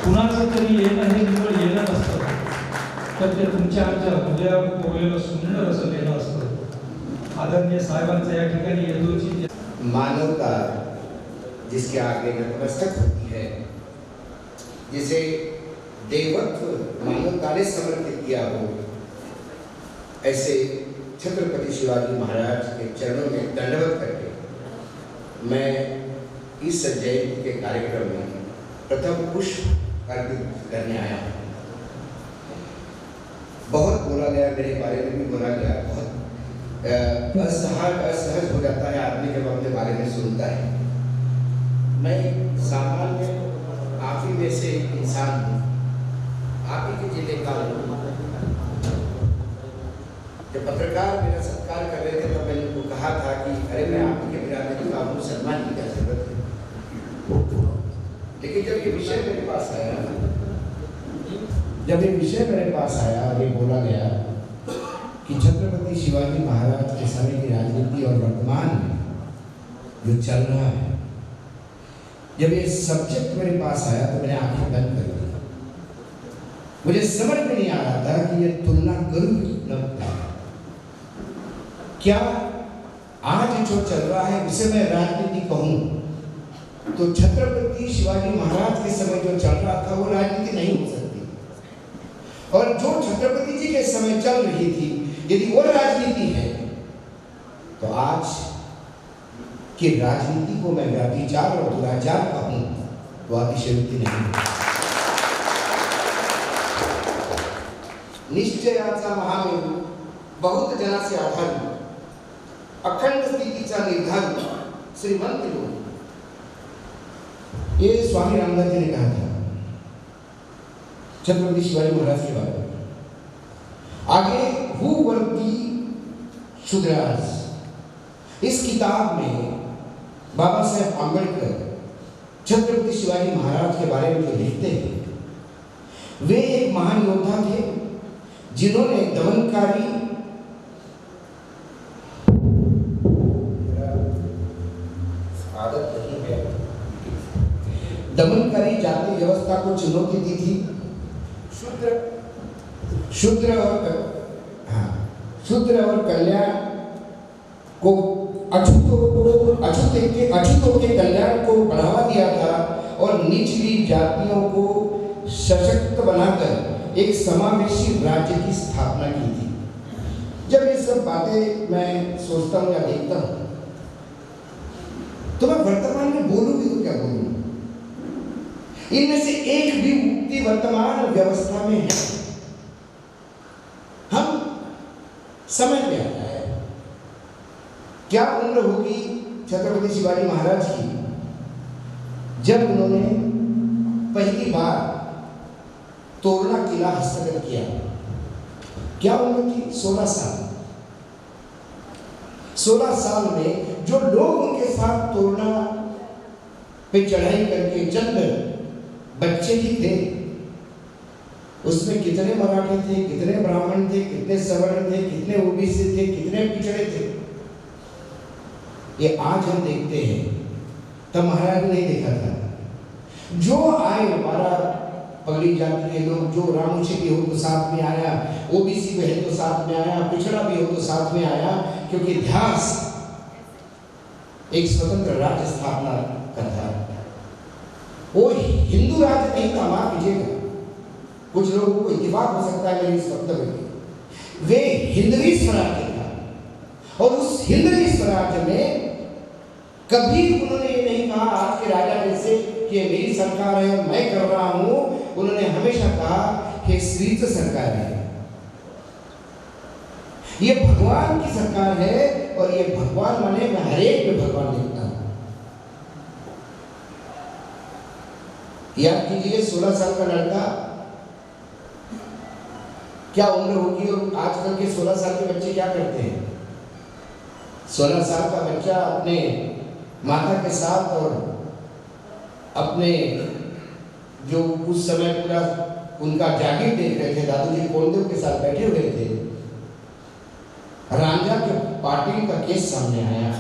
कुणाचं तरी येणं हे निवड येणं नसतं, तर ते तुमच्या आमच्या हृदयावर कोरलेलं सुंदर असं लेणं असतं. आदरणीय साहेबांचं या ठिकाणी येतोची मानवता जिसके आगे नतमस्तक होती है, जिसे देवत्व मानवता ने समर्पित किया हो, ऐसे छत्रपति शिवाजी महाराज के चरणों में दंडवत करके मैं इस जयंती के कार्यक्रम में प्रथम पुष्प अर्पित करने आया हूँ. बहुत बोला गया, मेरे बारे में भी बोला गया, बहुत असहज हो जाता है आदमी जब अपने बारे में सुनता है. मैं सामान्य आप ही में से एक इंसान हूँ, आप ही के जिले का हूँ. जब पत्रकार मेरा सत्कार कर रहे थे तो मैंने उनको कहा था कि अरे मैं आप ही के बिरादरी का हूँ, सम्मान की क्या जरूरत है. लेकिन जब ये विषय मेरे पास आया, और ये बोला गया कि छत्रपति शिवाजी महाराज के समय की राजनीति और वर्तमान में जो चल रहा है, जब ये सब्जेक्ट मेरे पास आया तो मैंने आंखें बंद कर दी. मुझे समझ में नहीं आ रहा था कि ये तुलना करूं न. क्या आज जो चल रहा है उसे मैं राजनीति कहूं तो छत्रपति शिवाजी महाराज के समय जो चल रहा था वो राजनीति नहीं हो सकती, और जो छत्रपति जी के समय चल रही थी यदि वो राजनीति है तो आज की राजनीति को मैं व्यभिचार और दुराचार कहूं तो अतिशयोक्ति नहीं है. निश्चयाचा महामेरू, बहुत जनाचे आधार, अखंड स्थितीचा निर्धार, श्रीमंत लोग. ये स्वामी रामदास जी ने कहा था छत्रपति शिवाजी महाराज के बारे में. आगे हु वर्ती शुद्रास, इस किताब में बाबा साहेब आंबेडकर छत्रपति शिवाजी महाराज के बारे में जो लिखते हैं, वे एक महान योद्धा थे जिन्होंने दमनकारी जाति व्यवस्था को चुनौती दी थी. शूद्र और कल्याण को अछूतों के कल्याण को बढ़ावा दिया था और निचली जातियों को सशक्त बनाकर एक समावेशी राज्य की स्थापना की थी. जब ये सब बातें मैं सोचता हूँ या देखता हूँ तो मैं वर्तमान में बोलूँ भी तो क्या बोलूँ. इनमें से एक भी उक्ति वर्तमान व्यवस्था में है. हम समय पे आता है. क्या उम्र होगी छत्रपति शिवाजी महाराज की जब उन्होंने पहली बार तोरना किला हस्तगत किया? क्या उम्र थी? 16 साल. 16 साल में जो लोग उनके साथ तोरना पे चढ़ाई करके चंद बच्चे ही थे, उसमें कितने मराठी थे, कितने ब्राह्मण थे, कितने सवर्ण थे, कितने ओबीसी थे, कितने पिछड़े थे, ये आज हम देखते हैं. तब महाराज ने नहीं देखा था. जो आए 12 पगड़ी जाति के लोग, जो रामूची भी हो तो साथ में आया, ओबीसी भी है तो साथ में आया, पिछड़ा भी हो तो साथ में आया, क्योंकि इतिहास एक स्वतंत्र राज्य स्थापना का था. वो हिंदू राज्य नहीं था, माफ कीजिएगा, कुछ लोगों को इत्तेफाक हो सकता है मेरे इस वक्तव्य में. वे हिंदवी स्वराज्य था, और उस हिंदवी स्वराज्य में कभी उन्होंने ये नहीं कहा आज के राजा जैसे कि ये मेरी सरकार है और मैं कर रहा हूं. उन्होंने हमेशा कहा कि श्रीत सरकार है, ये भगवान की सरकार है, और ये भगवान माने मैं हर एक में भगवान देखता हूं. याद कीजिए 16 साल का लड़का, क्या उम्र होगी, और आजकल के 16 साल के बच्चे क्या करते हैं? 16 साल का बच्चा अपने माता के साथ और अपने जो उस समय पूरा उनका जागीर देख रहे थे, दादूजी कोंडदेव के साथ बैठे हुए थे. राजा के पाटिल का केस सामने आया.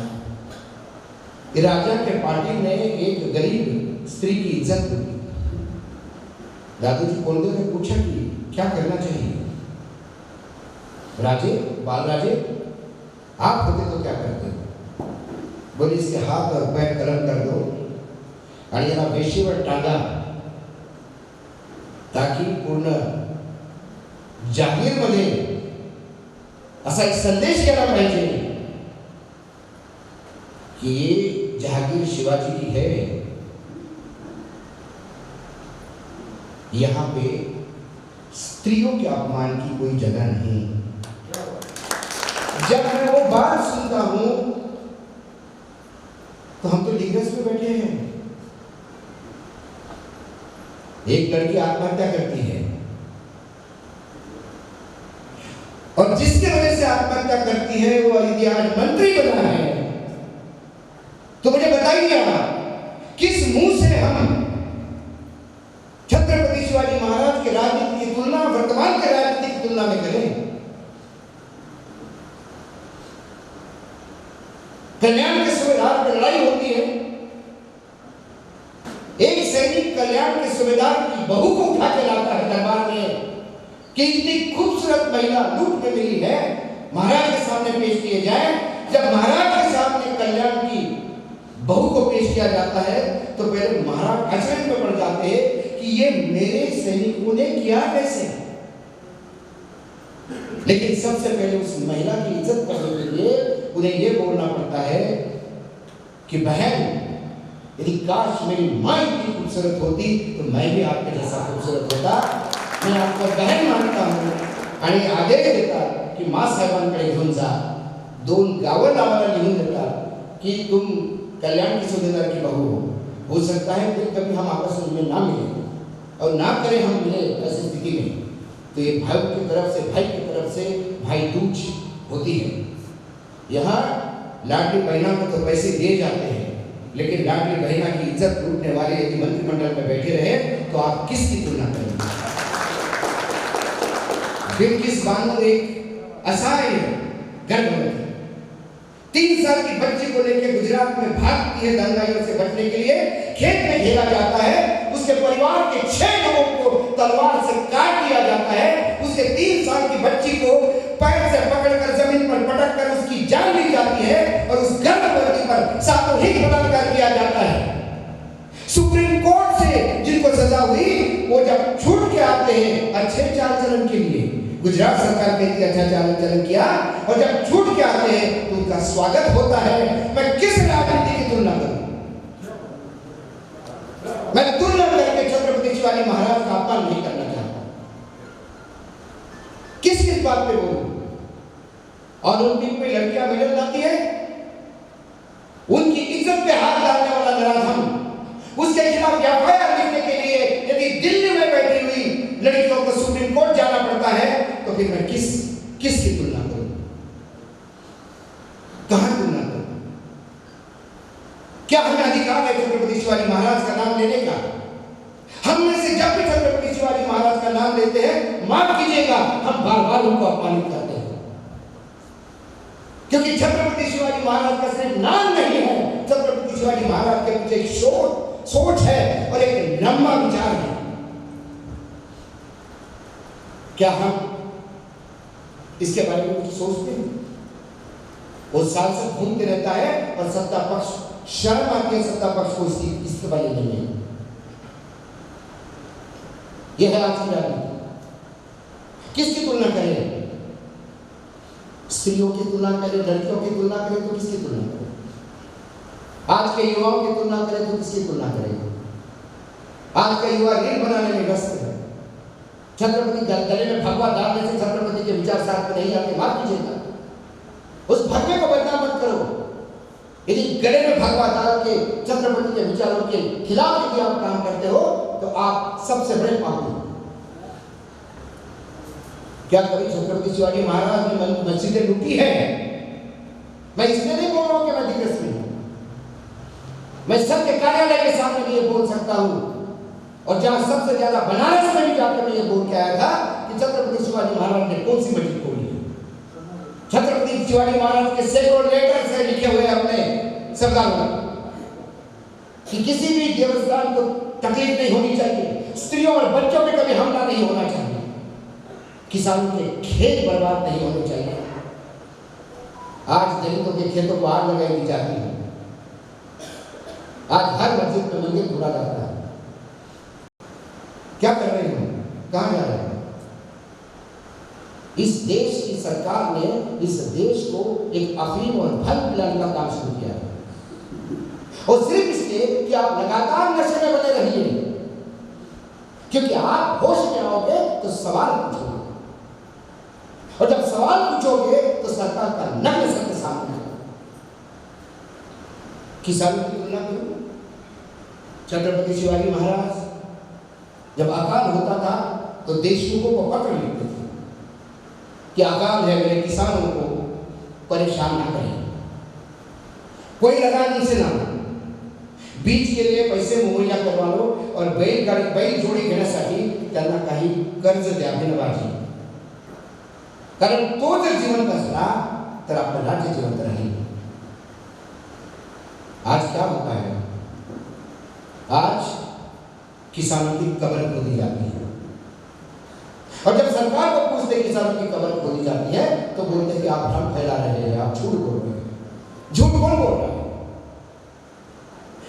राजा के पाटिल ने एक गरीब स्त्री की इज्जत की. दादूजी कोलदेव ने पूछा कि क्या करना चाहिए। राजे, बाल राजे, आप होते तो क्या करते? बोले इसके हाथ और पैर कलम कर दो आणि याला वेशीवर टांगा ताकि पूर्ण जागीरमध्ये असा एक संदेश गेला पाहिजे कि ये जहागीर शिवाजी की है, यहां पे स्त्रियों के अपमान की कोई जगह नहीं। जब मैं वो बात सुनता हूं तो हम तो डिग्रेस में बैठे हैं। एक लड़की आत्महत्या करती है और जिसके वजह से आत्महत्या करती है वो यदि आज मंत्री बना है तो मुझे बताइए किस मुंह से हम छत्रपति शिवाजी महाराज के राजनीति की तुलना वर्तमान के राजनीति की तुलना में करें? कल्याण के सूबेदार की लड़ाई होती है, एक सैनिक कल्याण के सूबेदार की बहू को उठा के लाता है दरबार में कि इतनी खूबसूरत महिला लूट में मिली है, महाराज के सामने पेश किए जाए। जब महाराज के सामने कल्याण की बहू को पेश किया जाता है तो पहले महाराज अचरज में पड़ जाते हैं कि ये मेरे सैनिकों ने किया कैसे। लेकिन सबसे पहले उस महिला की इज्जत करने के लिए उन्हें यह बोलना पड़ता है कि बहन, यदि काश मेरी मां इतनी खूबसूरत होती तो मैं भी आपके जैसा खूबसूरत होता। मैं आपको बहन मानता हूं आणि आदेश देता की मां साहेबांकडे घेऊन जा, 2 गावं नावाला लिहून देता कि तुम कल्याण की सूबेदार की बहू हो सकता है कि कभी हम आपस में ना मिले और ना करें हम मिले ऐसी स्थिति में, तो ये भाई की तरफ से भाई की तरफ से भाई दूज होती है। यहाँ लाडली बहना को तो पैसे दिए जाते हैं, लेकिन लाडली बहना की इज्जत लूटने वाले यदि मंत्रिमंडल में बैठे रहे तो आप किसकी तुलना करेंगे? बिल्किस बानो एक असहाय गर्भवती 3 साल की बच्ची को लेकर गुजरात में भागती है दंगाइयों से बचने के लिए, खेत में घेरा जाता है, उसके परिवार के 6 लोगों को तलवार से काट दिया जाता है, उसके 3 साल की बच्ची को पैर से पकड़कर जमीन पर पटक कर उसकी जान ली जाती है और उस गर्भवती पर सामूहिक बलात्कार किया जाता है। सुप्रीम कोर्ट से जिनको सजा हुई वो जब छूट के आते हैं अच्छे चाल चलन के लिए, गुजरात सरकार कहती अच्छा चाल चलन किया, और जब छूट के आते हैं तो उनका स्वागत होता है। मैं किस राजनीति की तुलना करूं? मैं तुलना करके छत्रपति शिवाजी महाराज का अपमान नहीं करना चाहता। किस बात पे बोलूं? ओलंपिक में लड़कियां मेडल लाती है, उनकी इज्जत पे हाथ डालने वाला नराधम, उसके खिलाफ एफआईआर लिखने के लिए यदि दिल्ली में बैठी हुई लड़कियों को सुप्रीम कोर्ट जाना पड़ता है तो फिर मैं किसकी तुलना करूं? कहां तुलना करूं? क्या हमें अधिकार है छत्रपति शिवाजी महाराज का नाम लेने का? हम में से जब भी छत्रपति शिवाजी महाराज का नाम लेते हैं, माफ कीजिएगा, हम बार बार उनको अपमानित करते हैं, क्योंकि छत्रपति शिवाजी महाराज का सिर्फ नाम नहीं है, छत्रपति शिवाजी महाराज के पीछे एक सोच है और एक लंबा विचार है। क्या हम इसके बारे में कुछ सोचते हैं? वो साल से घूमते रहता है और सत्ता पक्ष शर्म आती है सत्ता पक्ष को इसके बारे में नहीं। यह है आज की राजनीति। किसकी तुलना करें? स्त्रियों की तुलना करें, लड़कियों की तुलना करें तो किसकी तुलना करें? आज के युवाओं की तुलना करें तो किसकी तुलना करें? आज का युवा रील बनाने में व्यस्त है। छत्रपति गले में भगवा डालने से छत्रपति के विचार साथ में नहीं आते, माफ कीजिएगा, उस भगवे को बदनाम मत करो। यदि गले में भगवा डाल के छत्रपति के विचारों के खिलाफ यदि आप काम करते हो तो आप सबसे बड़े पापी हो। क्या कभी छत्रपति शिवाजी महाराज ने मस्जिदें लूटी है? मैं इसलिए नहीं बोल रहा हूं कि मैं दिग्गज में हूं, मैं सबके कार्यालय के सामने भी ये बोल सकता हूं, और जहां सबसे ज्यादा बनारस में भी जाकर मैं ये बोल के आया था कि छत्रपति शिवाजी महाराज ने कौन सी मस्जिद खोली है। छत्रपति शिवाजी महाराज के सैकड़ों लेटर से लिखे हुए अपने सरदारों कि किसी भी देवस्थान को तकलीफ नहीं होनी चाहिए, स्त्रियों और बच्चों पे नहीं होना चाहिए, किसानों के खेत बर्बाद नहीं होने चाहिए। आज दलितों के खेतों को आग लगाई दी जाती है, आज हर मस्जिद में मंदिर तोड़ा जाता है। क्या कर रहे हैं, कहां जा रहे हैं? इस देश की सरकार ने इस देश को एक अफीम और भंग पिलाने का काम शुरू किया है, और सिर्फ इसलिए कि आप लगातार नशे में बने रहिए, क्योंकि आप होश में आओगे तो सवाल पूछोगे, और जब सवाल पूछोगे तो सरकार का नग्न सत्य सामने आएगा। किसानों की तुलना करूं, छत्रपति शिवाजी महाराज जब अकाल होता था तो देशमुखों को पत्र लिखते थे कि अकाल है, मेरे किसानों को परेशान ना करें, कोई लगानी से ना, बीज के लिए पैसे मुहैया करवा लो, और बैल जोडी घेण्यासाठी त्यांना काही कर्ज द्या बिनव्याजी, कारण तो जर जिवंत असला तर आपलं राज्य जिवंत राहील। आज क्या होता है, आज किसानों की कब्र खोदी जाती है, और जब सरकार को पूछते किसानों की कब्र खोदी जाती है तो बोलते हैं कि आप भ्रम फैला रहे हैं, आप झूठ बोल रहे हैं। झूठ कौन बोल रहा है?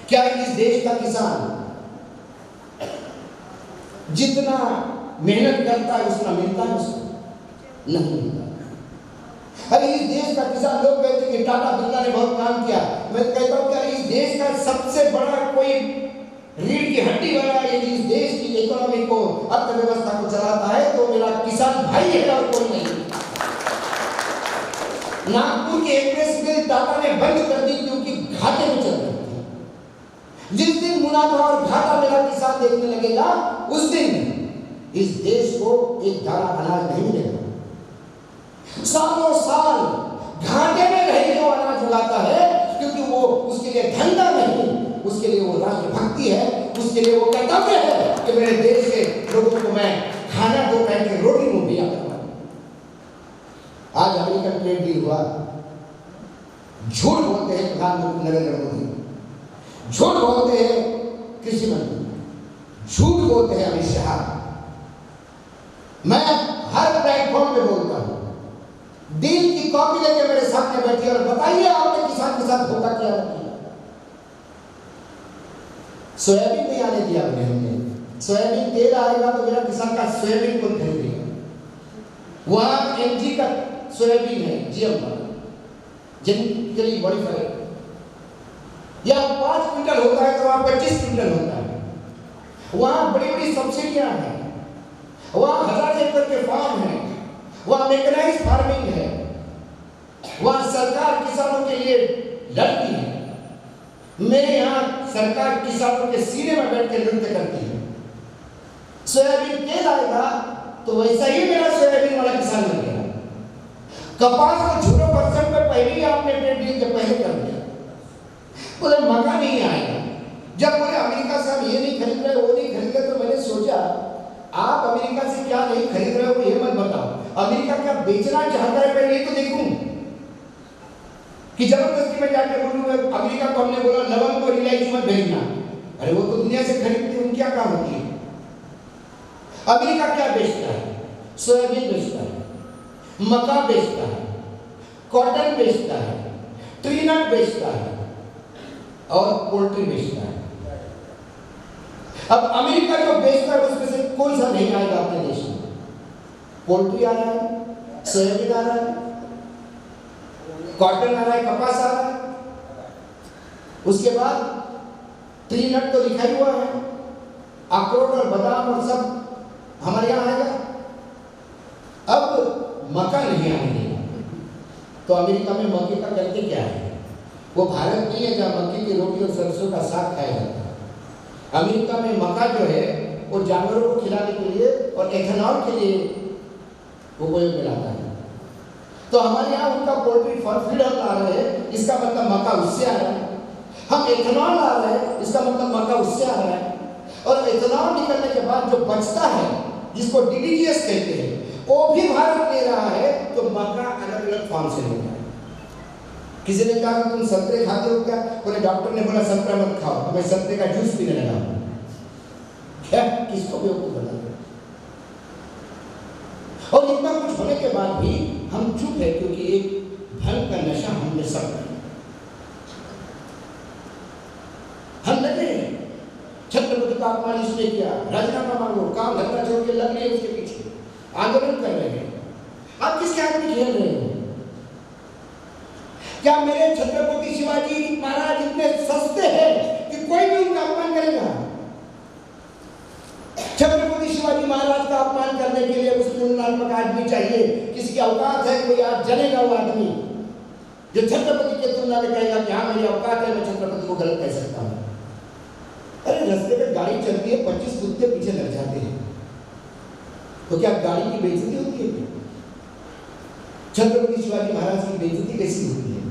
क्या इस देश का किसान जितना मेहनत करता है उतना मिलता है उसको? नहीं मिलता। अरे इस देश का किसान, लोग कहते हैं कि टाटा बिरला ने बहुत काम किया, मैं कहता हूं कि इस देश का सबसे बड़ा कोई रीढ़ की हड्डी वाला यदि इस देश की इकोनॉमी को, अर्थव्यवस्था को चलाता है तो मेरा किसान भाई है और कोई नहीं। नागपुर की एक्सप्रेस मिल टाटा ने बंद कर दी क्योंकि घाटे में चल रही थी। जिस दिन मुनाफा और घाटा मेरा किसान देखने लगेगा उस दिन इस देश को एक दाना अनाज नहीं मिलेगा। सालों साल घाटे में रह के वो अनाज उगाता है क्योंकि वो उसके लिए धंधा नहीं, उसके लिए वो राष्ट्रभक्ति है, उसके लिए वो कर्तव्य है कि मेरे देश के लोगों को मैं खाना दो टाइम की रोटी मुहैया करवाऊं। आज अमेरिकन ट्रेड डील हुआ, झूठ बोलते हैं प्रधानमंत्री नरेंद्र मोदी, झूठ बोलते हैं कृषि मंत्री, झूठ बोलते हैं अमित शाह। मैं हर प्लेटफॉर्म पे बोलता हूं, डील की कॉपी लेके मेरे सामने बैठिए और बताइए आपने किसान के साथ धोखा किया नहीं। सोयाबीन नहीं आने दिया हमने, सोयाबीन तेल आएगा तो मेरा किसान का सोयाबीन कौन खरीदेगा? वहां एमजी का सोयाबीन है, जीएम का, जेनेटिकली मॉडिफाइड, या 5 क्विंटल होता है तो वहां 25 क्विंटल होता है। वहां बड़ी बड़ी सब्सिडियां हैं, वहां 1000 एकड़ के फार्म है, वहां मैकेनाइज्ड फार्मिंग है, वहां सरकार किसानों के लिए लड़ती है। मेरे यहाँ सरकार किसानों के सीने में बैठ के नृत्य करती है। सोयाबीन तेल आएगा तो वैसा ही मेरा सोयाबीन वाला किसान बन गया। कपास को 0% पे पहले ही आपने ट्रेड डील के पहले कर दिया। बोले मका नहीं आएगा। जब बोले अमेरिका से हम ये नहीं खरीद रहे, वो नहीं खरीद रहे, तो मैंने सोचा आप अमेरिका से क्या नहीं खरीद रहे हो ये मत बताओ, अमेरिका क्या बेचना चाहता है पहले ये तो देखूं, कि जबरदस्ती में जाके बोलूं अमेरिका को हमने बोला लवंग और इलायची मत भेजना, अरे वो तो दुनिया से खरीदते हैं, क्या काम होती है। अमेरिका क्या बेचता है? सोयाबीन बेचता है, मक्का बेचता है, कॉटन बेचता है, ट्री नट बेचता है और पोल्ट्री बेचता है। अब अमेरिका जो बेचता है उसमें से कोई सा नहीं आएगा अपने देश में? पोल्ट्री आ रहा है, सोयाबीन आ रहा है, कॉटन आ रहा है, कपास आ रहा है, उसके बाद ट्री नट तो लिखा ही हुआ है, अखरोट और बादाम और सब हमारे यहाँ आएगा। अब मक्का नहीं आने देगा, तो अमेरिका में मक्के का करते क्या है? वो भारत नहीं है जहाँ मक्के की रोटी और सरसों का साग खाया जाता है। अमेरिका में मक्का जो है वो जानवरों को खिलाने के लिए और एथेनॉल के लिए उपयोग में लाता है। तो हमारे यहाँ उनका पोल्ट्री फीड हम ला रहे हैं, इसका मतलब मक्का उससे आ रहा है। हम एथेनॉल ला रहे हैं, इसका मतलब मक्का उससे आ रहा है। और एथेनॉल निकलने के बाद जो बचता है, जिसको डीडीजीएस कहते हैं, वो भी भारत ले रहा है, तो मक्का अलग अलग फॉर्म से ले रहा है। किसी ने कहा कि तुम संतरे खाते हो क्या? बोले डॉक्टर ने बोला संतरा मत खाओ, तो मैं संतरे का जूस पीने लगा। क्या किसको बेवकूफ बना? और इतना कुछ होने के बाद भी हम चुप है, क्योंकि एक धन का नशा हमने सब कर हम लगे छत्रपति का अपमान इसने किया, राजीनामा मांगो, काम धंधा छोड़ के लग रहे उसके पीछे, आंदोलन कर रहे हैं। आप किसके हाथ में खेल रहे हो? क्या मेरे छत्रपति शिवाजी महाराज इतने सस्ते हैं कि कोई भी उनका अपमान करेगा? छत्रपति शिवाजी महाराज का अपमान करने के लिए उस तुलनात्मक आदमी चाहिए, किसकी औकात है? कोई आज जनेगा वो आदमी जो छत्रपति के तुलना में कहेगा कि हाँ मेरी औकात है, मैं छत्रपति को गलत कह सकता हूँ। अरे रास्ते पे गाड़ी चलती है, 25 कुत्ते पीछे लग जाते हैं, तो क्या गाड़ी की बेइज्जती होती है? छत्रपति शिवाजी महाराज की बेइज्जती कैसी होती है?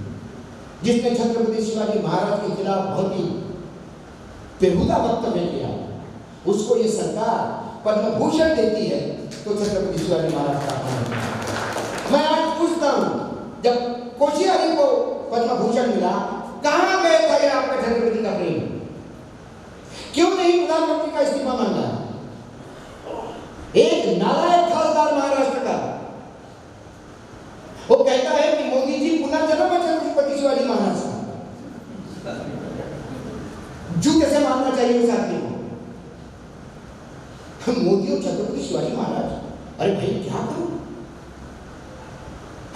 जिसने छत्रपति शिवाजी महाराज के खिलाफ बहुत ही बेहुदा वक्तव्य किया, उसको ये सरकार पद्म भूषण देती है, तो छत्रपति शिवाजी महाराज का अपमान। मैं आज पूछता हूँ, जब कोशियारी को पद्म भूषण मिला, कहाँ गए था ये आपका छत्रपति का प्रेम? क्यों नहीं प्रधानमंत्री का इस्तीफा मांगा? एक नालायक खासदार महाराष्ट्र का वो कहता है कि मोदी जी पुनर्जन्म है छत्रपति शिवाजी महाराज का। जूते से मारना चाहिए उस आदमी को। मोदी और छत्रपति शिवाजी महाराज, अरे भाई क्या करूं?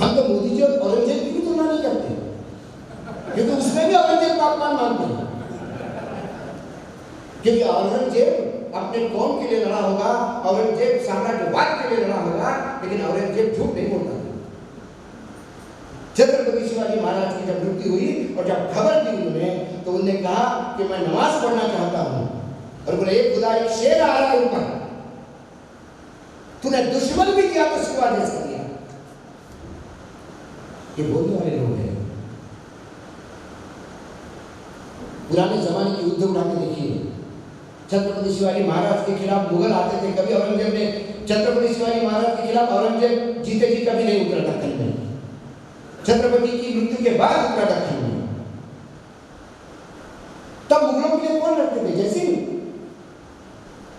हम तो मोदी जी और औरंगजेब की भी तुलना नहीं करते, क्योंकि उसमें भी औरंगजेब का अपमान मानते हैं। क्योंकि औरंगजेब अपने कौम के लिए लड़ा होगा, औरंगजेब साम्राज्यवाद के लिए लड़ा होगा, लेकिन औरंगजेब झूठ नहीं बोलता। छत्रपति शिवाजी महाराज की जब मृत्यु हुई और जब खबर दी उन्होंने, तो उन्होंने कहा कि मैं नमाज पढ़ना चाहता हूं, और बोले एक खुदा, एक शेर आ रहा है ऊपर, तूने दुश्मन भी किया तो सिवा दे दिया। ये बोलने वाले लोग हैं। पुराने जमाने की युद्ध उड़ा के देखिए, छत्रपति शिवाजी महाराज के खिलाफ मुगल आते थे, कभी औरंगजेब ने छत्रपति शिवाजी महाराज के खिलाफ, औरंगजेब जीते जी कभी नहीं उतरा दक्कन में, छत्रपति की मृत्यु के बाद उतरा दक्कन में। तब मुगलों के लिए कौन लड़ते थे? जैसे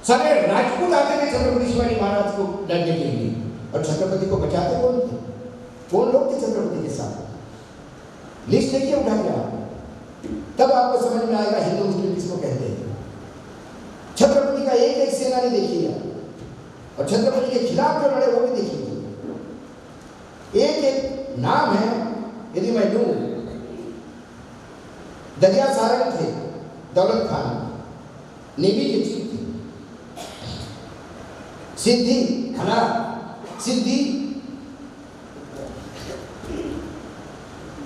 सारे राजपूत आते थे छत्रपति शिवाजी महाराज को लड़ने के लिए, और छत्रपति को बचाते कौन थे? कौन लोग थे छत्रपति के साथ? लिस्ट देखिए उठा गया, तब आपको समझ में आएगा हिंदू मुस्लिम किसको कहते हैं। छत्रपति का एक एक सेनानी देखिए, और छत्रपति के खिलाफ जो लड़े वो भी देखिए। एक एक नाम है, यदि मैं लूं, दरिया सारंग थे, दौलत खान नेवी के चीफ थे, सिद्धि खना,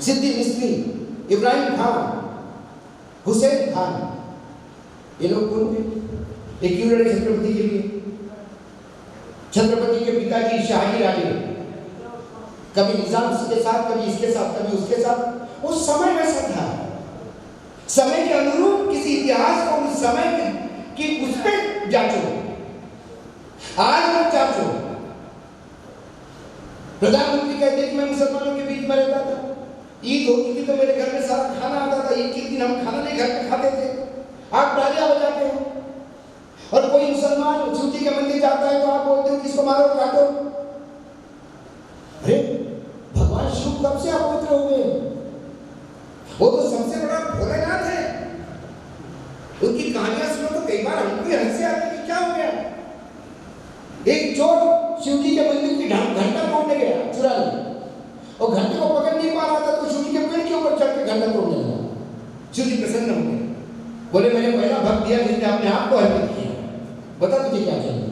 सिद्धि मिस्त्री, इब्राहिम खान, हुसैन खान, ये लोग कौन थे? एक क्यों लड़े छत्रपति के लिए? छत्रपति के पिताजी शाही राजे, कभी निजाम के साथ, कभी इसके साथ, कभी उसके साथ। उस समय वैसा था, समय के अनुरूप किसी इतिहास को उस समय की उस पर जांचो, आज मत जांचो। प्रधानमंत्री कहते कि मैं मुसलमानों के बीच में रहता था, ईद होती थी तो मेरे घर में सारा खाना आता था, ईद के दिन हम खाना नहीं घर पे खाते थे, आप तालियां बजाते हो। और कोई मुसलमान शिव जी के मंदिर जाता है तो आप बोलते हो किसको मारो काटो। अरे भगवान शिव कब से अपवित्र हो गए? वो तो सबसे बड़ा भोलेनाथ है। उनकी कहानियां सुनो तो कई बार हमको भी हंसी आती है कि क्या हो गया। एक चोर शिव जी के मंदिर की घंटा तोड़ने गया, चुरा लिया, और घंटे को पकड़ नहीं पा रहा था, तो शिव जी के पेड़ के ऊपर चढ़ के घंटा तोड़ने लगा। शिव जी प्रसन्न हो गए, बोले मैंने पहला भक्त दिया जिसने अपने आप को अर्पित किया, बता तुझे क्या चाहिए।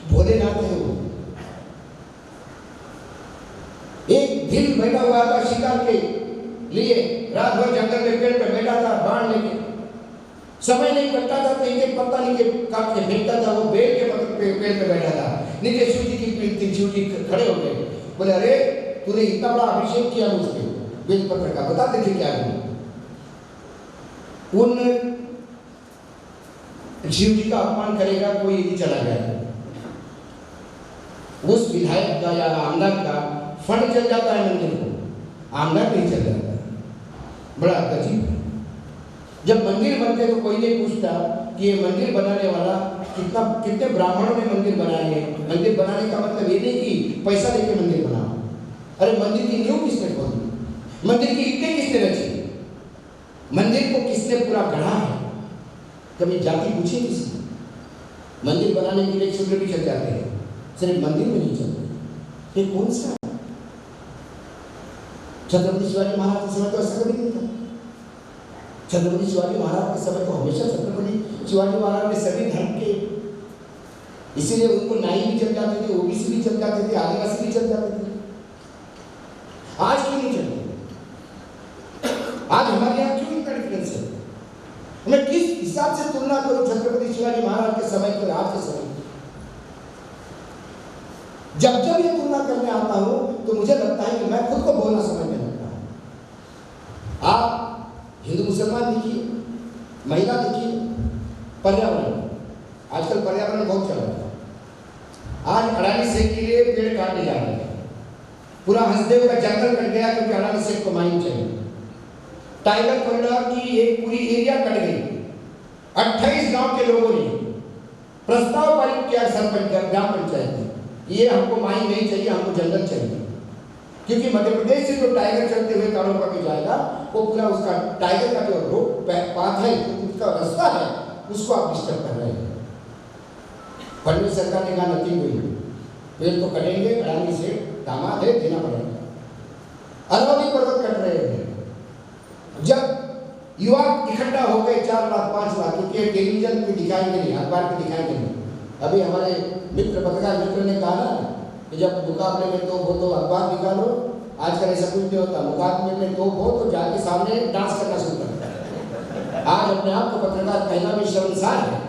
भोलेनाथ है वो। एक दिल बैठा हुआ था शिकार के लिए, रात भर जंगल में पेड़ पे बैठा था बाण लेके, समय नहीं कटता था तो एक पत्ता नीचे काट के फेंकता था, वो बेल के पेड़ पे बैठा था, नीचे शिव जी की पीठ थी। शिव जी खड़े हो गए, बोले अरे तूने इतना बड़ा अभिषेक किया मुझ पे बेलपत्र का, बता देखिए क्या है। उन शिव जी का अपमान करेगा कोई यदि चला गया, उस विधायक का या आमदार का फंड चल जाता है मंदिर को, आमदार नहीं चल जाता। बड़ा अजीब है। जब मंदिर बनते तो कोई नहीं पूछता कि ये मंदिर बनाने वाला कितने ब्राह्मणों ने मंदिर बनाए हैं। मंदिर बनाने का मतलब ये नहीं कि पैसा देके मंदिर बनाओ। अरे मंदिर की नींव किसने खोदी? मंदिर की ईंटें किसने रची? मंदिर को किसने पूरा गढ़ा है? कभी जाति पूछी किसी? मंदिर बनाने के लिए शूद्र भी चल जाते हैं, सिर्फ मंदिर में नहीं चलते। ये कौन सा? छत्रपति शिवाजी महाराज के समय तो ऐसा कभी नहीं था। छत्रपति शिवाजी महाराज के समय तो हमेशा छत्रपति शिवाजी महाराज ने सभी धर्म के, इसीलिए उनको नाई भी चल जाते थे, ओबीसी भी चल जाते थे, आदिवासी भी चल जाते थे। आज क्यों नहीं चलते? आज हमारे यहाँ क्यों इतना डिफरेंस है? मैं किस हिसाब से तुलना करूं छत्रपति शिवाजी महाराज के समय और आज के समय? जब जब ये तुलना करने आता हूं तो मुझे लगता है कि मैं खुद को बोलना समझने लगता हूं। आप हिंदू मुसलमान देखिए, महिला देखिए, पर्यावरण, आजकल पर्यावरण बहुत चल रहा है। आज अडानी सेठ के लिए पेड़ काटने जा रहे हैं। पूरा हंसदेव का जंगल कट गया क्योंकि अडानी सेठ को माइन चाहिए। टाइगर कॉरिडोर की एक पूरी एरिया कट गई। 28 गांव के लोगों ने प्रस्ताव पारित किया सरपंच ग्राम पंचायत में, ये हमको माइन नहीं चाहिए, हमको जंगल चाहिए। क्योंकि मध्य प्रदेश से जो टाइगर चलते हुए कारोबार में जाएगा वो पूरा उसका टाइगर का जो रोड पाथ है, उसका रास्ता है, उसको आप डिस्टर्ब कर रहे हैं। फडणवीस सरकार ने कहा नथिंग हुई, पेड़ तो कटेंगे, अडानी से दामाद है, देना पड़ेगा। अरवली पर्वत कट रहे हैं। जब युवा इकट्ठा हो गए 4 लाख 5 लाख, क्योंकि टेलीविजन पे दिखाएंगे नहीं, अखबार पे दिखाएंगे नहीं। अभी हमारे मित्र पत्रकार मित्र ने कहा ना कि जब मुकाबले में तो वो तो अखबार निकालो, आजकल ऐसा कुछ नहीं होता। मुकाबले में तो वो तो जाके सामने डांस करना शुरू करता है। आज अपने आप को पत्रकार कहना भी शर्मसार है,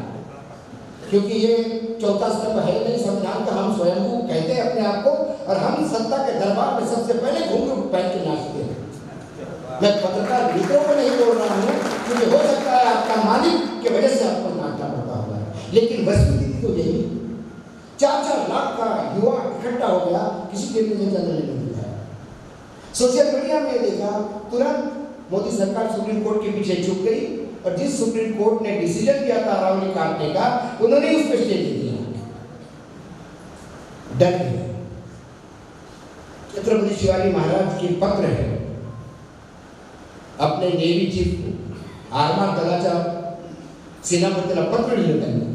क्योंकि ये चौथा स्तंभ है नहीं संविधान का। हम स्वयंभू कहते हैं अपने आप को, और हम सत्ता के दरबार में सबसे पहले घुंघरू पहन के नाचते हैं। मैं पत्रकार मित्रों को नहीं बोल रहा हूँ, क्योंकि हो सकता है आपका मालिक के वजह से आपको नाचना पड़ता होगा, लेकिन वस्तुस्थिति तो यही। 4-4 लाख का युवा इकट्ठा हो गया, किसी टेलीविजन चैनल ने नहीं दिखाया। सोशल मीडिया में देखा, तुरंत मोदी सरकार सुप्रीम कोर्ट के पीछे छुप गई, और जिस सुप्रीम कोर्ट ने डिसीजन दिया था अरावली काटने का, उन्होंने उस पर स्टे दे दिया। डर है। छत्रपति शिवाजी महाराज के पत्र है अपने नेवी चीफ को, आरमार दलाच्या सेनापतीला पत्र लिहिलं त्यांनी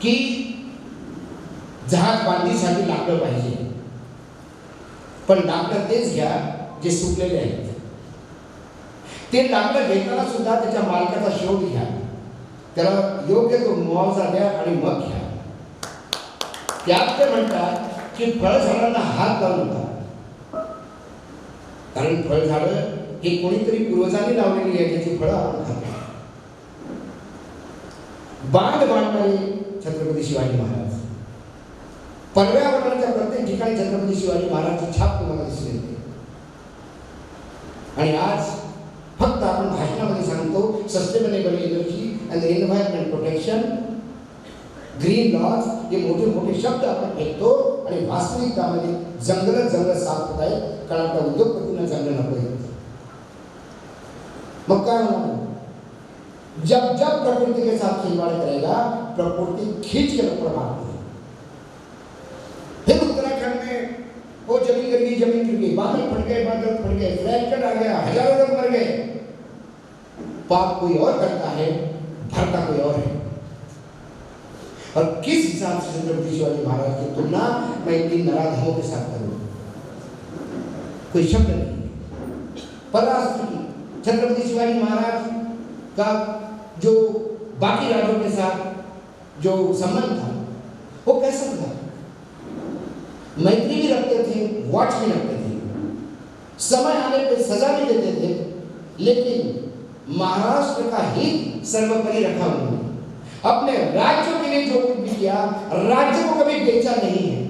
की जहाज बांधणीसाठी लाकडं पाहिजे, पण लाकडं तेच घ्या जे सुकलेले आहेत। ते लाकडं घेताना सुद्धा त्याच्या मालकाचा शोध घ्या, त्याला योग्य तो मुआवजा द्या आणि मग घ्या। त्यात ते म्हणतात की फळझाडांना हात लावू नका, कारण फळझाडं हे कोणीतरी पूर्वजांनी लावलेली आहे, त्याची फळं आपण खातो। बांध बांधणारे छत्रपती शिवाजी महाराज, पर्यावरणाच्या प्रत्येक ठिकाणी छत्रपती शिवाजी महाराजची छाप तुम्हाला दिसून येते। आणि आज फक्त आपण भाषणामध्ये सांगतो sustainable energy and environment protection, green laws, हे मोठे मोठे शब्द आपण ऐकतो, आणि वास्तविकतामध्ये जंगल साफ होत आहेत, कारण आपल्या उद्योगपतींना जंगल नको आहे। मग काय होणार? जब जब प्रकृति के साथ खिलवाड़ करेगा, प्रकृति खींच के ऊपर मारती है। फिर उत्तराखंड में वो जमीन गिर गई, बादल फट गए, फ्लैट आ गया, हजारों लोग मर गए। पाप कोई और करता है, धरता कोई और है। और किस हिसाब से छत्रपति शिवाजी महाराज की तुलना मैं इतनी नराधमों के साथ करूं? कोई शब्द नहीं। परराष्ट्र की छत्रपति शिवाजी महाराज का जो बाकी राज्यों के साथ जो संबंध था वो कैसा था? मैत्री भी रखते थे, वॉच भी रखते थे, समय आने पे सजा भी देते थे, लेकिन महाराष्ट्र का हित सर्वोपरि रखा उन्होंने। अपने राज्यों के लिए जो कुछ भी किया, राज्य को कभी बेचा नहीं है।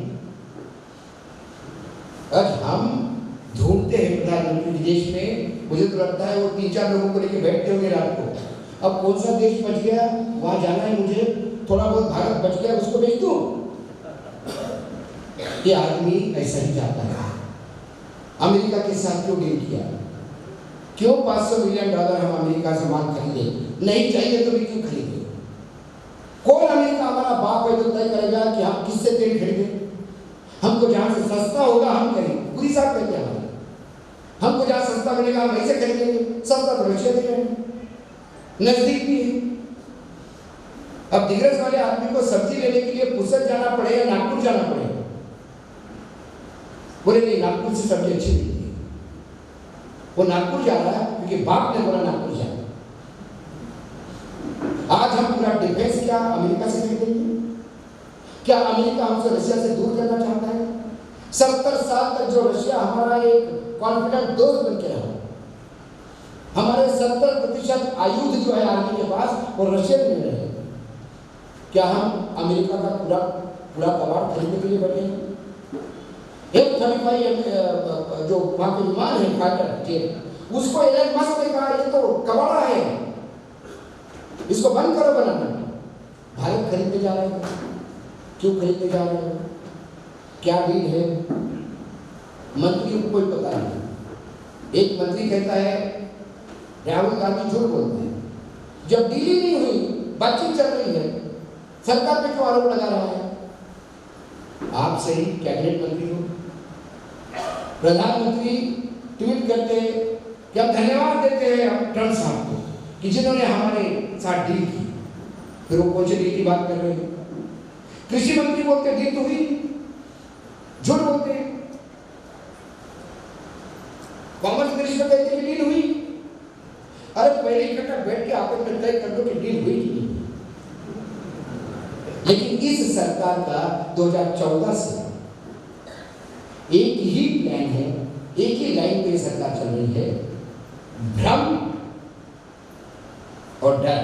आज हम ढूंढते हैं प्रधानमंत्री विदेश में, मुझे तो लगता है वो 3-4 लोगों को लेकर बैठते होंगे रात को। अब कौन सा देश बच गया, वहां जाना है मुझे, थोड़ा बहुत भारत बच गया, उसको बेच दूं। ये आदमी ऐसा ही चाहता है। अमेरिका के साथ क्यों डील किया? क्यों $500 मिलियन हम अमेरिका से माल खरीदे? नहीं चाहिए तो भी क्यों खरीदे? बाप है जो तय करेगा कि हम किससे तेल खरीदें। हमको जहां से सस्ता होगा हम करेंगे, पूरी साहब कहते हैं हमको जहां सस्ता मिलेगा हम ऐसे खरीदेंगे। सस्ता तो रशिया दे रहे हैं, नजदीक भी है। अब दिग्रस वाले आदमी को सब्जी लेने के लिए पुसद जाना पड़े या नागपुर जाना पड़े, बोले नहीं नागपुर से सब्जी अच्छी मिलती है। वो नागपुर जा रहा है क्योंकि बाप ने बोला नागपुर जाना। आज हम पूरा डिफेंस क्या अमेरिका से खरीदेंगे? क्या अमेरिका हमसे रशिया से दूर करना चाहता है? 70 साल तक जो रशिया हमारा एक कॉन्फिडेंट दोस्त बन के रहा, हमारे 70% आयुध जो है आर्मी के पास वो रशिया में मिल रहे हैं। क्या हम अमेरिका का पूरा पूरा कबाड़ खरीदने के लिए बैठे हैं? F-35 जो वहां के विमान है फाइटर जेट, उसको एलन मस्क ने कहा ये तो कबाड़ा है, इसको बंद करो बनाना। भारत खरीदने जा रहे हैं। क्यों खरीदने जा रहे हैं? क्या डील है? मंत्रियों को कोई पता नहीं। एक मंत्री कहता है राहुल गांधी झूठ बोलते हैं। जब डील ही नहीं हुई, बातचीत चल रही है, सरकार पे क्यों आरोप लगा रहा है? आप सही कैबिनेट मंत्री हो, प्रधानमंत्री ट्वीट करते कि हम धन्यवाद देते हैं ट्रंप साहब को कि जिन्होंने हमारे साथ डील की। फिर वो कौन सी डील की बात कर रहे हैं? कृषि मंत्री बोलते डील तो हुई, झूठ बोलते हैं। कॉमर्स मिनिस्टर कहते हैं डील हुई। अरे पहले इकट्ठा बैठ के आपस में तय कर दो कि डील हुई कि नहीं। लेकिन इस सरकार का 2014 से एक ही प्लान है, एक ही लाइन पे सरकार चल रही है, भ्रम और डर।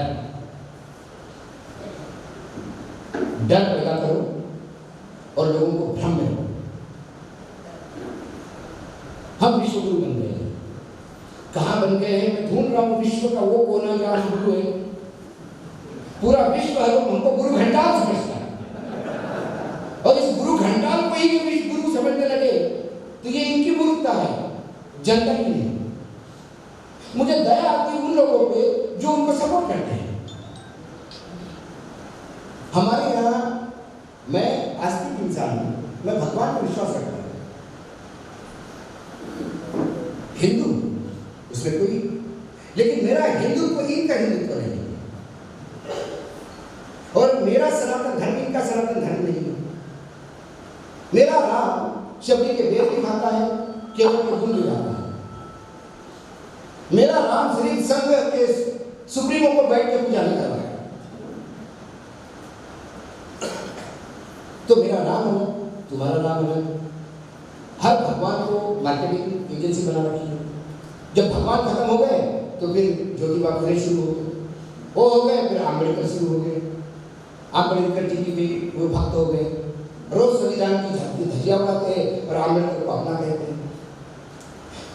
डर पैदा करो और लोगों को भ्रम में रखो। हम विश्व गुरु बन गए हैं। कहां बन गए हैं? मैं ढूंढ रहा हूं विश्व का वो कोना जहां हम गुरु है। पूरा विश्व हमको गुरु घंटाल समझता है और इस गुरु घंटाल को ही विश्व गुरु समझने लगे तो ये इनकी मूर्खता है, जनता की नहीं। मुझे दया आती है उन लोगों पे जो उनको सपोर्ट करते हैं। हमारे यहाँ मैं आस्तिक इंसान हूं, मैं भगवान पर विश्वास रखता हूं, हिंदू उसमें कोई, लेकिन मेरा हिंदुत्व इनका हिंदुत्व नहीं है और मेरा सनातन धर्म इनका सनातन धर्म नहीं है। मेरा राम शबरी के वेद दिखाता है, केवल के गुण दिखाता है। मेरा राम सिर्फ संघ के सुप्रीमो को बैठ के पूजा नहीं कर रहा है। तो मेरा राम है, तुम्हारा राम है। हर भगवान को मार्केटिंग एजेंसी बना रखी है। जब भगवान खत्म हो गए तो फिर ज्योतिबा फुले शुरू हो गए, वो हो गए, फिर आम्बेडकर शुरू हो गए। आम्बेडकर जी की भी वो भक्त हो गए, रोज संविधान की झपकी धज्जियां उड़ाते हैं और आम्बेडकर को अपना कहते हैं।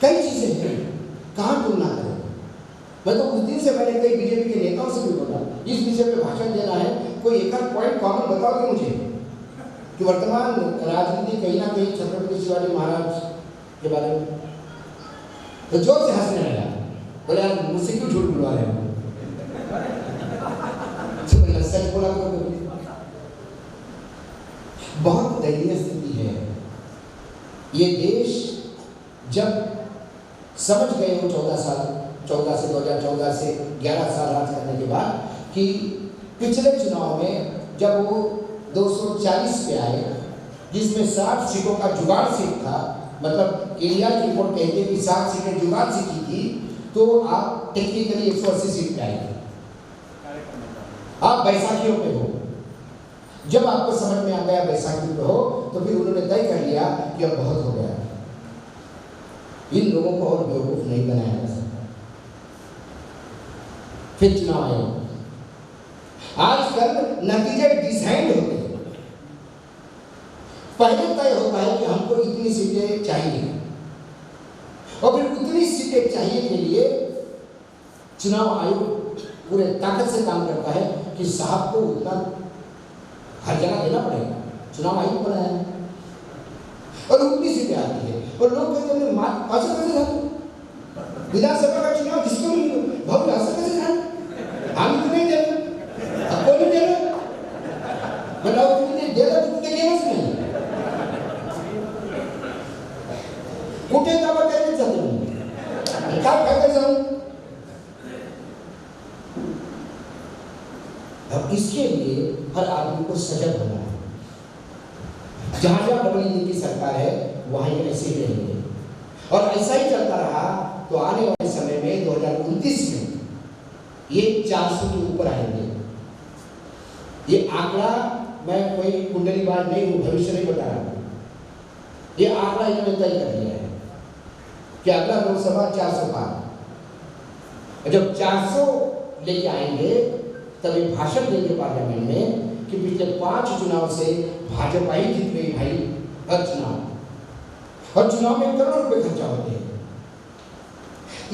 कई चीजें हैं, कहाँ तुलना करें। मैं तो उस दिन से मैंने कई बीजेपी के नेताओं से भी बोला इस विषय पे भाषण देना है, कोई एक आध पॉइंट कॉमन बताओगे मुझे कि वर्तमान राजनीति कहीं ना कहीं छत्रपति शिवाजी महाराज के बारे में। तो जोर से हंसने लगा, बोले यार मुझसे क्यों झूठ बुलवा रहे हो? तो मैंने सच बोला करो। बहुत दयनीय स्थिति है। ये देश जब समझ गए हो 14 से 2014 से 11 साल राज करने के बाद कि पिछले चुनाव में जब वो 240 पे आए, जिसमें 60 सीटों का जुगाड़ सीट था, मतलब इंडिया की रिपोर्ट कहती है कि 60 सीटें जुगाड़ से की थी, तो आप टेक्निकली 180 सीट पे आए। आप बैसाखियों पे हो। जब आपको समझ में आ गया बैसाखी पे हो, तो फिर उन्होंने तय कर लिया कि अब बहुत हो गया, इन लोगों को और बेवकूफ नहीं बनाया जा सकता। फिर चुनाव आयोग। आजकल नतीजे डिजाइन होते हैं। पहले तय होता है कि हमको इतनी सीटें चाहिए और फिर उतनी सीटें चाहिए के लिए चुनाव आयोग पूरे ताकत से काम करता है कि साहब को उतना हर जगह देना पड़ेगा। चुनाव आयोग बनाया है और उतनी सीटें आती है और लोग कहते हैं ऐसा कैसे था विधानसभा का चुनाव जिसको नहीं भाव ऐसा कैसे था, हम तो नहीं दे रहे, आपको नहीं दे रहे। बताओ तुम्ही गेलं तर तिथे गेलंच नाही. कुठे जावं त्यानेच जातो मी. काय फायदा जाऊन. अब इसके लिए हर आदमी को सजग होना है. जहां जहां डबल इंजन की सरकार है वहां ये ऐसे ही रहेंगे और ऐसा ही चलता रहा तो आने वाले समय में 2029 में ये 400 के ऊपर आएंगे. ये आंकड़ा मैं कोई कुंडलीबाज नहीं हूं, भविष्य नहीं बता रहा हूं. ये आंकड़ा इन्होंने तय कर दिया है कि अगला लोकसभा 400 पार. जब 400 लेके आएंगे तब ये भाषण देंगे पार्लियामेंट में कि पिछले 5 चुनाव से भाजपा ही जीत गई भाई. हर चुनाव और चुनाव में करोड़ों रुपए खर्चा होते हैं.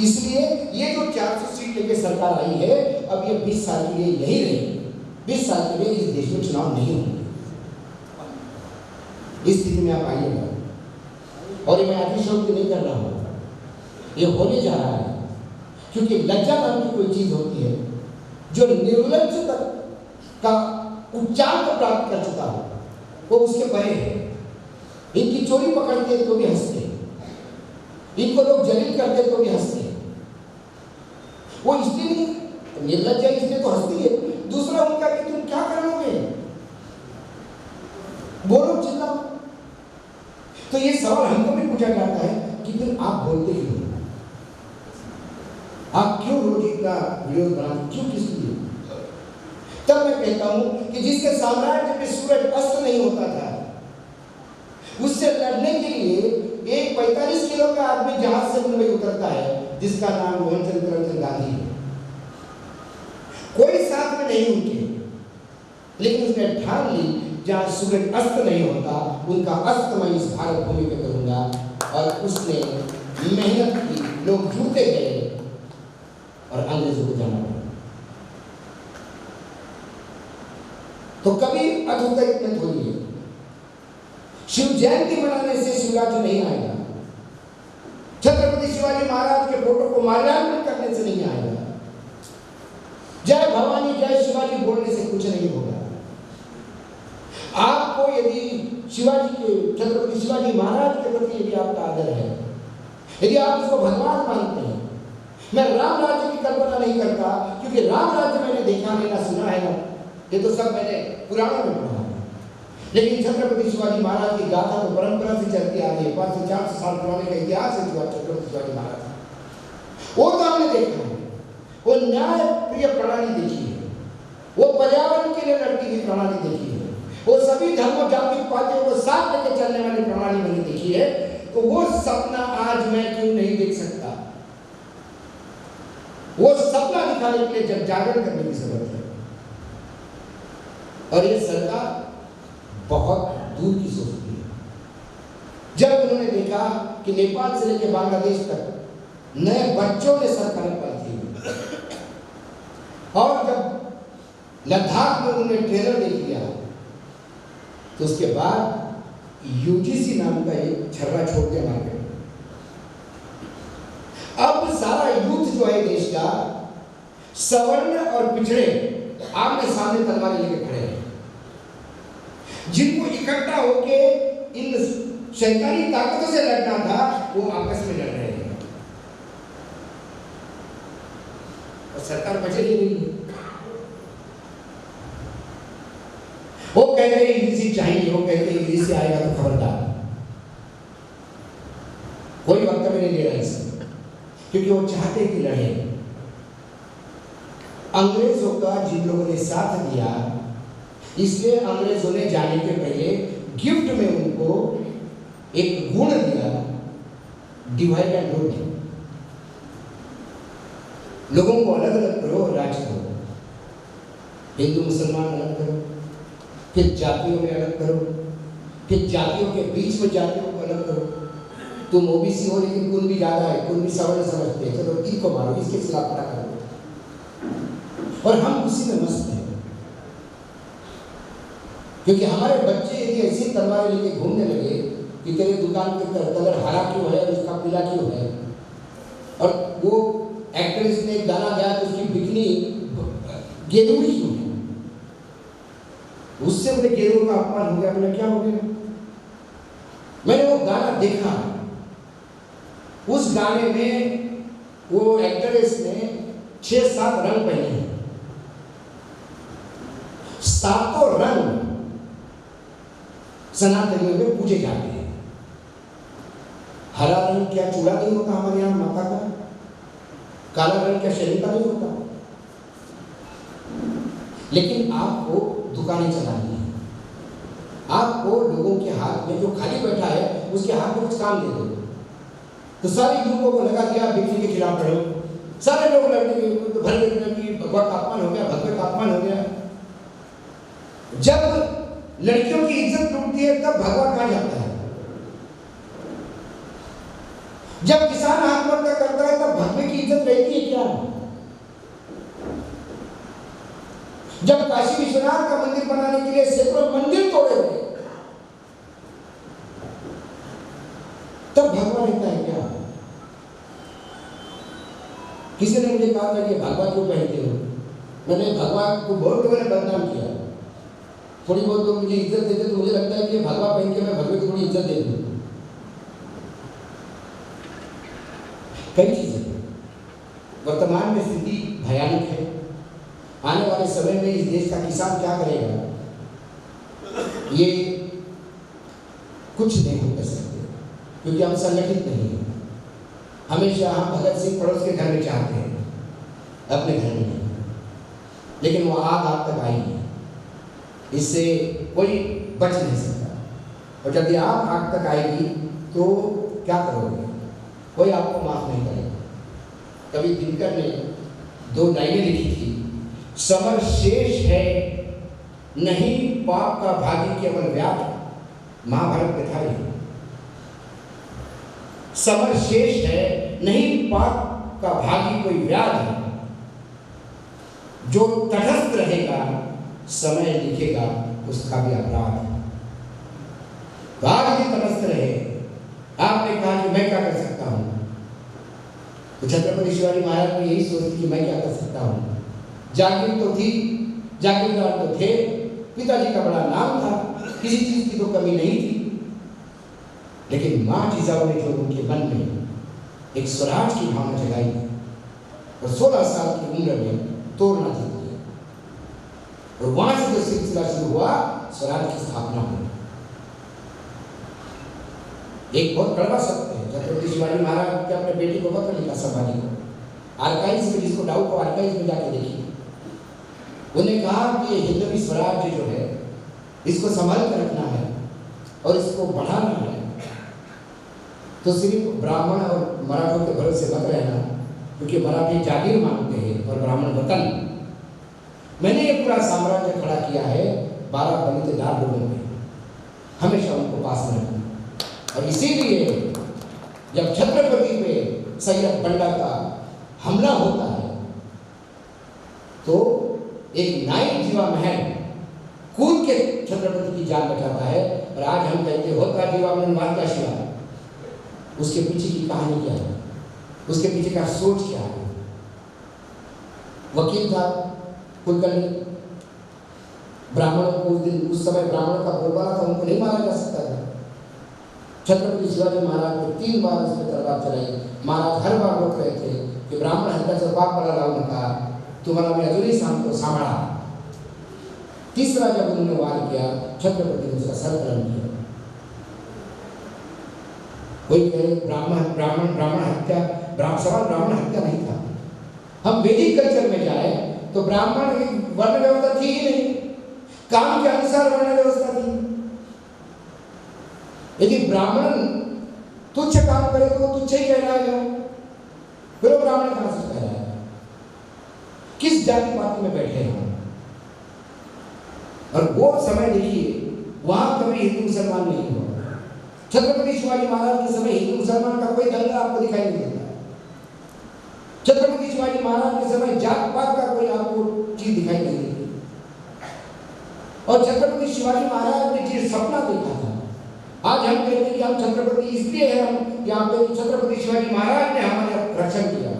इसलिए ये जो 400 सीट लेके सरकार आई है अब ये 20 साल के लिए यही रहेगी. 20 साल के लिए इस देश में चुनाव नहीं होंगे. इस स्थिति में आप आइएगा और ये मैं अतिशयोक्ति नहीं कर रहा हूं. ये होने जा रहा है क्योंकि लज्जा नाम की कोई चीज होती है जो निर्लज्ज तक का उच्चांक प्राप्त कर चुका हो वो उसके परे है. इनकी चोरी पकड़ते तो भी हंसते, इनको लोग जलील करते तो भी हंसते. वो इसलिए नहीं, निर्लज्जा इसलिए तो हंसती है. दूसरा उनका कि तुम क्या कर लोगे, बोलो चिल्लाओ. तो ये सवाल हमको भी पूछा जाता है कि फिर आप बोलते क्यों, आप क्यों रोज इतना विरोध बनाते, क्यों, किस लिए. तब मैं कहता हूं कि जिसके साम्राज्य में सूरज अस्त नहीं होता था उससे लड़ने के लिए एक 45 किलो का आदमी जहाज से मुंबई उतरता है जिसका नाम मोहनचंद करमचंद गांधी है. कोई साथ में नहीं उनके, लेकिन उसने ठान ली जहां सूरज अस्त नहीं होता उनका अस्त मैं इस भारत भूमि पे करूंगा. और उसने मेहनत की, लोग जुटते गए और अंग्रेजों को जाना पड़ा. तो कभी अद्भुत में थोड़ी है. शिव जयंती मनाने से शिवराज नहीं आएगा. छत्रपति शिवाजी महाराज के फोटो को माल्यार्पण करने से नहीं आएगा. जय भवानी जय शिवाजी बोलने से कुछ नहीं होगा. आपको यदि शिवाजी के, छत्रपति शिवाजी महाराज के प्रति यदि आपका आदर है, यदि आप उसको भगवान मानते हैं. मैं राम राज्य की कल्पना नहीं करता क्योंकि राम राज्य मैंने देखा नहीं, ना सुना है, ना ये तो सब मैंने पुराणों में पढ़ा है. लेकिन छत्रपति शिवाजी महाराज की गाथा तो परंपरा से चलती आ रही है. 500-400 साल पुराने का इतिहास है छत्रपति शिवाजी महाराज. वो तो हमने देखा है. वो न्याय प्रिय प्रणाली देखी है, वो पर्यावरण के लिए लड़ती हुई प्रणाली देखी है, वो सभी धर्मों जाति पातियों को साथ लेकर चलने वाली प्रणाली मैंने देखी है. तो वो सपना आज मैं क्यों नहीं देख सकता. वो सपना दिखाने के लिए जब जागरण करने की जरूरत है. और ये सरकार बहुत दूर की सोचती है. जब उन्होंने देखा कि नेपाल से लेकर बांग्लादेश तक नए बच्चों ने सरकार पाई थी और जब लद्दाख में उन्होंने ट्रेलर देख लिया तो उसके बाद यूजीसी नाम का एक छर्रा छोड़ दिया मार्केट. अब सारा यूथ जो है देश का सवर्ण और पिछड़े आमने सामने तलवारें लेके खड़े हैं. जिनको इकट्ठा होके इन शैतानी ताकतों से लड़ना था वो आपस में लड़ रहे हैं और सरकार बचेगी नहीं. वो कहते हैं यूजीसी चाहिए, वो कहते हैं यूजीसी आएगा तो खबरदार. कोई वक्तव्य नहीं ले रहा इसमें क्योंकि वो चाहते कि लड़े. अंग्रेजों का जिन लोगों ने साथ दिया इसलिए अंग्रेजों ने जाने के पहले गिफ्ट में उनको एक गुण दिया, डिवाइड एंड रूल. लोगों को अलग अलग करो और राज करो. हिंदू मुसलमान अलग करो, फिर जातियों में अलग करो, फिर जातियों के बीच में जातियों को अलग करो. तुम ओबीसी हो लेकिन कुल भी ज्यादा है, कुल भी सवर्ण समझते हैं, चलो इनको मारो, इसके खिलाफ खड़ा करो. और हम उसी में मस्त हैं क्योंकि हमारे बच्चे यदि ऐसी तलवारें लेके घूमने लगे कि तेरे दुकान के कलर हरा क्यों है, उसका पीला क्यों है, और वो एक्ट्रेस ने गाना गाया तो उसकी बिकनी गेंदुई क्यों है, उससे बोले गेरुओं का अपमान हो गया। बोले क्या हो गया? मैंने वो गाना देखा, उस गाने में वो एक्ट्रेस ने 6-7 रंग पहने हैं। सातों रंग सनातनियों में पूजे जाते हैं। हरा रंग क्या चूड़ा नहीं होता हमारे यहाँ माता का? काला रंग क्या शरीर का नहीं होता? लेकिन आपको दुकानें चलानी है, आपको लोगों के हाथ में, जो खाली बैठा है उसके हाथ में कुछ काम दे दो, तो सारे युवकों को लगा दिया बिक्री के खिलाफ लड़ो। सारे लोग लड़ने भगवा का अपमान हो गया, भगवे का अपमान हो गया। जब लड़कियों की इज्जत टूटती है तब भगवा कहाँ जाता है? जब किसान आत्महत्या करता है तब भगवे की इज्जत रहती है क्या? जब काशी विश्वनाथ का मंदिर बनाने के लिए सैकड़ों मंदिर तोड़े गए तब भगवा रहता है क्या? किसी ने मुझे कहा था कि भगवा क्यों पहनते हो? मैंने भगवा को बहुत लोगों ने बदनाम किया, थोड़ी बहुत लोग मुझे इज्जत देते तो मुझे लगता है कि भगवा पहन के मैं भगवे को थोड़ी इज्जत दे दूं। कई चीजें वर्तमान में स्थिति भयानक है। आने वाले समय में इस देश का किसान क्या करेगा ये कुछ नहीं कर सकते, क्योंकि हम संगठित नहीं हैं। हमेशा हम भगत सिंह पड़ोस के घर में चाहते हैं, अपने घर में नहीं, लेकिन वो आग आप तक आई है, इससे कोई बच नहीं सकता। और जब ये आग आग तक आएगी तो क्या करोगे? कोई आपको माफ नहीं करेगा। कभी दिनकर ने 2 लाइनें लिखी थी, समर शेष है नहीं पाप का भागी केवल व्याध। महाभारत में था ये, समर शेष है नहीं पाप का भागी कोई व्याध, जो तटस्थ रहेगा समय लिखेगा उसका भी अपराध। तो आज भी तटस्थ रहे। आपने कहा कि मैं क्या कर सकता हूं, तो छत्रपति शिवाजी महाराज ने यही सोच कि मैं क्या कर सकता हूं। जागीर तो थी, जागीरदार तो थे, पिताजी का बड़ा नाम था, किसी चीज की तो कमी नहीं थी, लेकिन मां जिजाऊ ने जो उनके मन में एक स्वराज की भावना जगाई और 16 साल की उम्र में तोड़ना जीत लिया, और वहां से जो सिलसिला शुरू हुआ स्वराज की स्थापना हुई। एक बहुत कड़वा सत्य है, छत्रपति शिवाजी महाराज ने अपने बेटी को पत्र लिखा संभाजी को, आर्काइव्स में, जिसको डाउट हो आर्काइव्स में जाके देखिए। उन्हें कहा कि ये हिंदवी स्वराज्य जो है इसको संभाल कर रखना है और इसको बढ़ाना है, तो सिर्फ ब्राह्मण और मराठों के भरोसे मत रहना, क्योंकि मराठी जागीर मांगते हैं और ब्राह्मण वतन। मैंने ये पूरा साम्राज्य खड़ा किया है 12 बलिदार लोगों में, हमेशा उनको पास में रखना। और इसीलिए जब छत्रपति पे सैयद बंडा का हमला होता है तो एक नाई जीवा महल कूद के छत्रपति की जान बचाता है। और आज हम कहते होता जीवा महल मारता शिवा, उसके पीछे की कहानी क्या है, उसके पीछे का सोच क्या है? वकील था कुलकर्णी, ब्राह्मणों को उस समय ब्राह्मणों का बोलबाला था, उनको नहीं मारा जा सकता था। छत्रपति शिवाजी महाराज को 3 बार उसमें तलवार चलाई। महाराज हर बार रोक रहे थे कि ब्राह्मण हत्या से पाप बड़ा लाऊ नका, तुम्हारा मैं अधूरी शाम को सांभा। तीसरा जब उन्होंने वार किया, छत्रपति ने उसका सर कलम किया। कोई कहे ब्राह्मण हत्या, सवाल ब्राह्मण हत्या नहीं था। हम वैदिक कल्चर में जाए तो ब्राह्मण वर्ण व्यवस्था थी ही नहीं, काम के अनुसार वर्ण व्यवस्था थी। यदि ब्राह्मण तुच्छ काम करे तो वो तुच्छ ही कहलाएगा, फिर वो ब्राह्मण कहां से कहलाएगा? किस जाति पाति में बैठे हैं? और वो समय देखिए, वहां कभी हिंदू मुसलमान नहीं हुआ। छत्रपति शिवाजी महाराज के समय हिंदू मुसलमान का कोई दंगा आपको दिखाई नहीं देता। छत्रपति शिवाजी महाराज के समय जात पात का कोई आपको चीज दिखाई नहीं देती। और छत्रपति शिवाजी महाराज ने जिस सपना देखा था, आज हम कहते हैं कि हम छत्रपति इसलिए हैं हम यहाँ पे, छत्रपति शिवाजी महाराज ने हमारा रक्षण किया।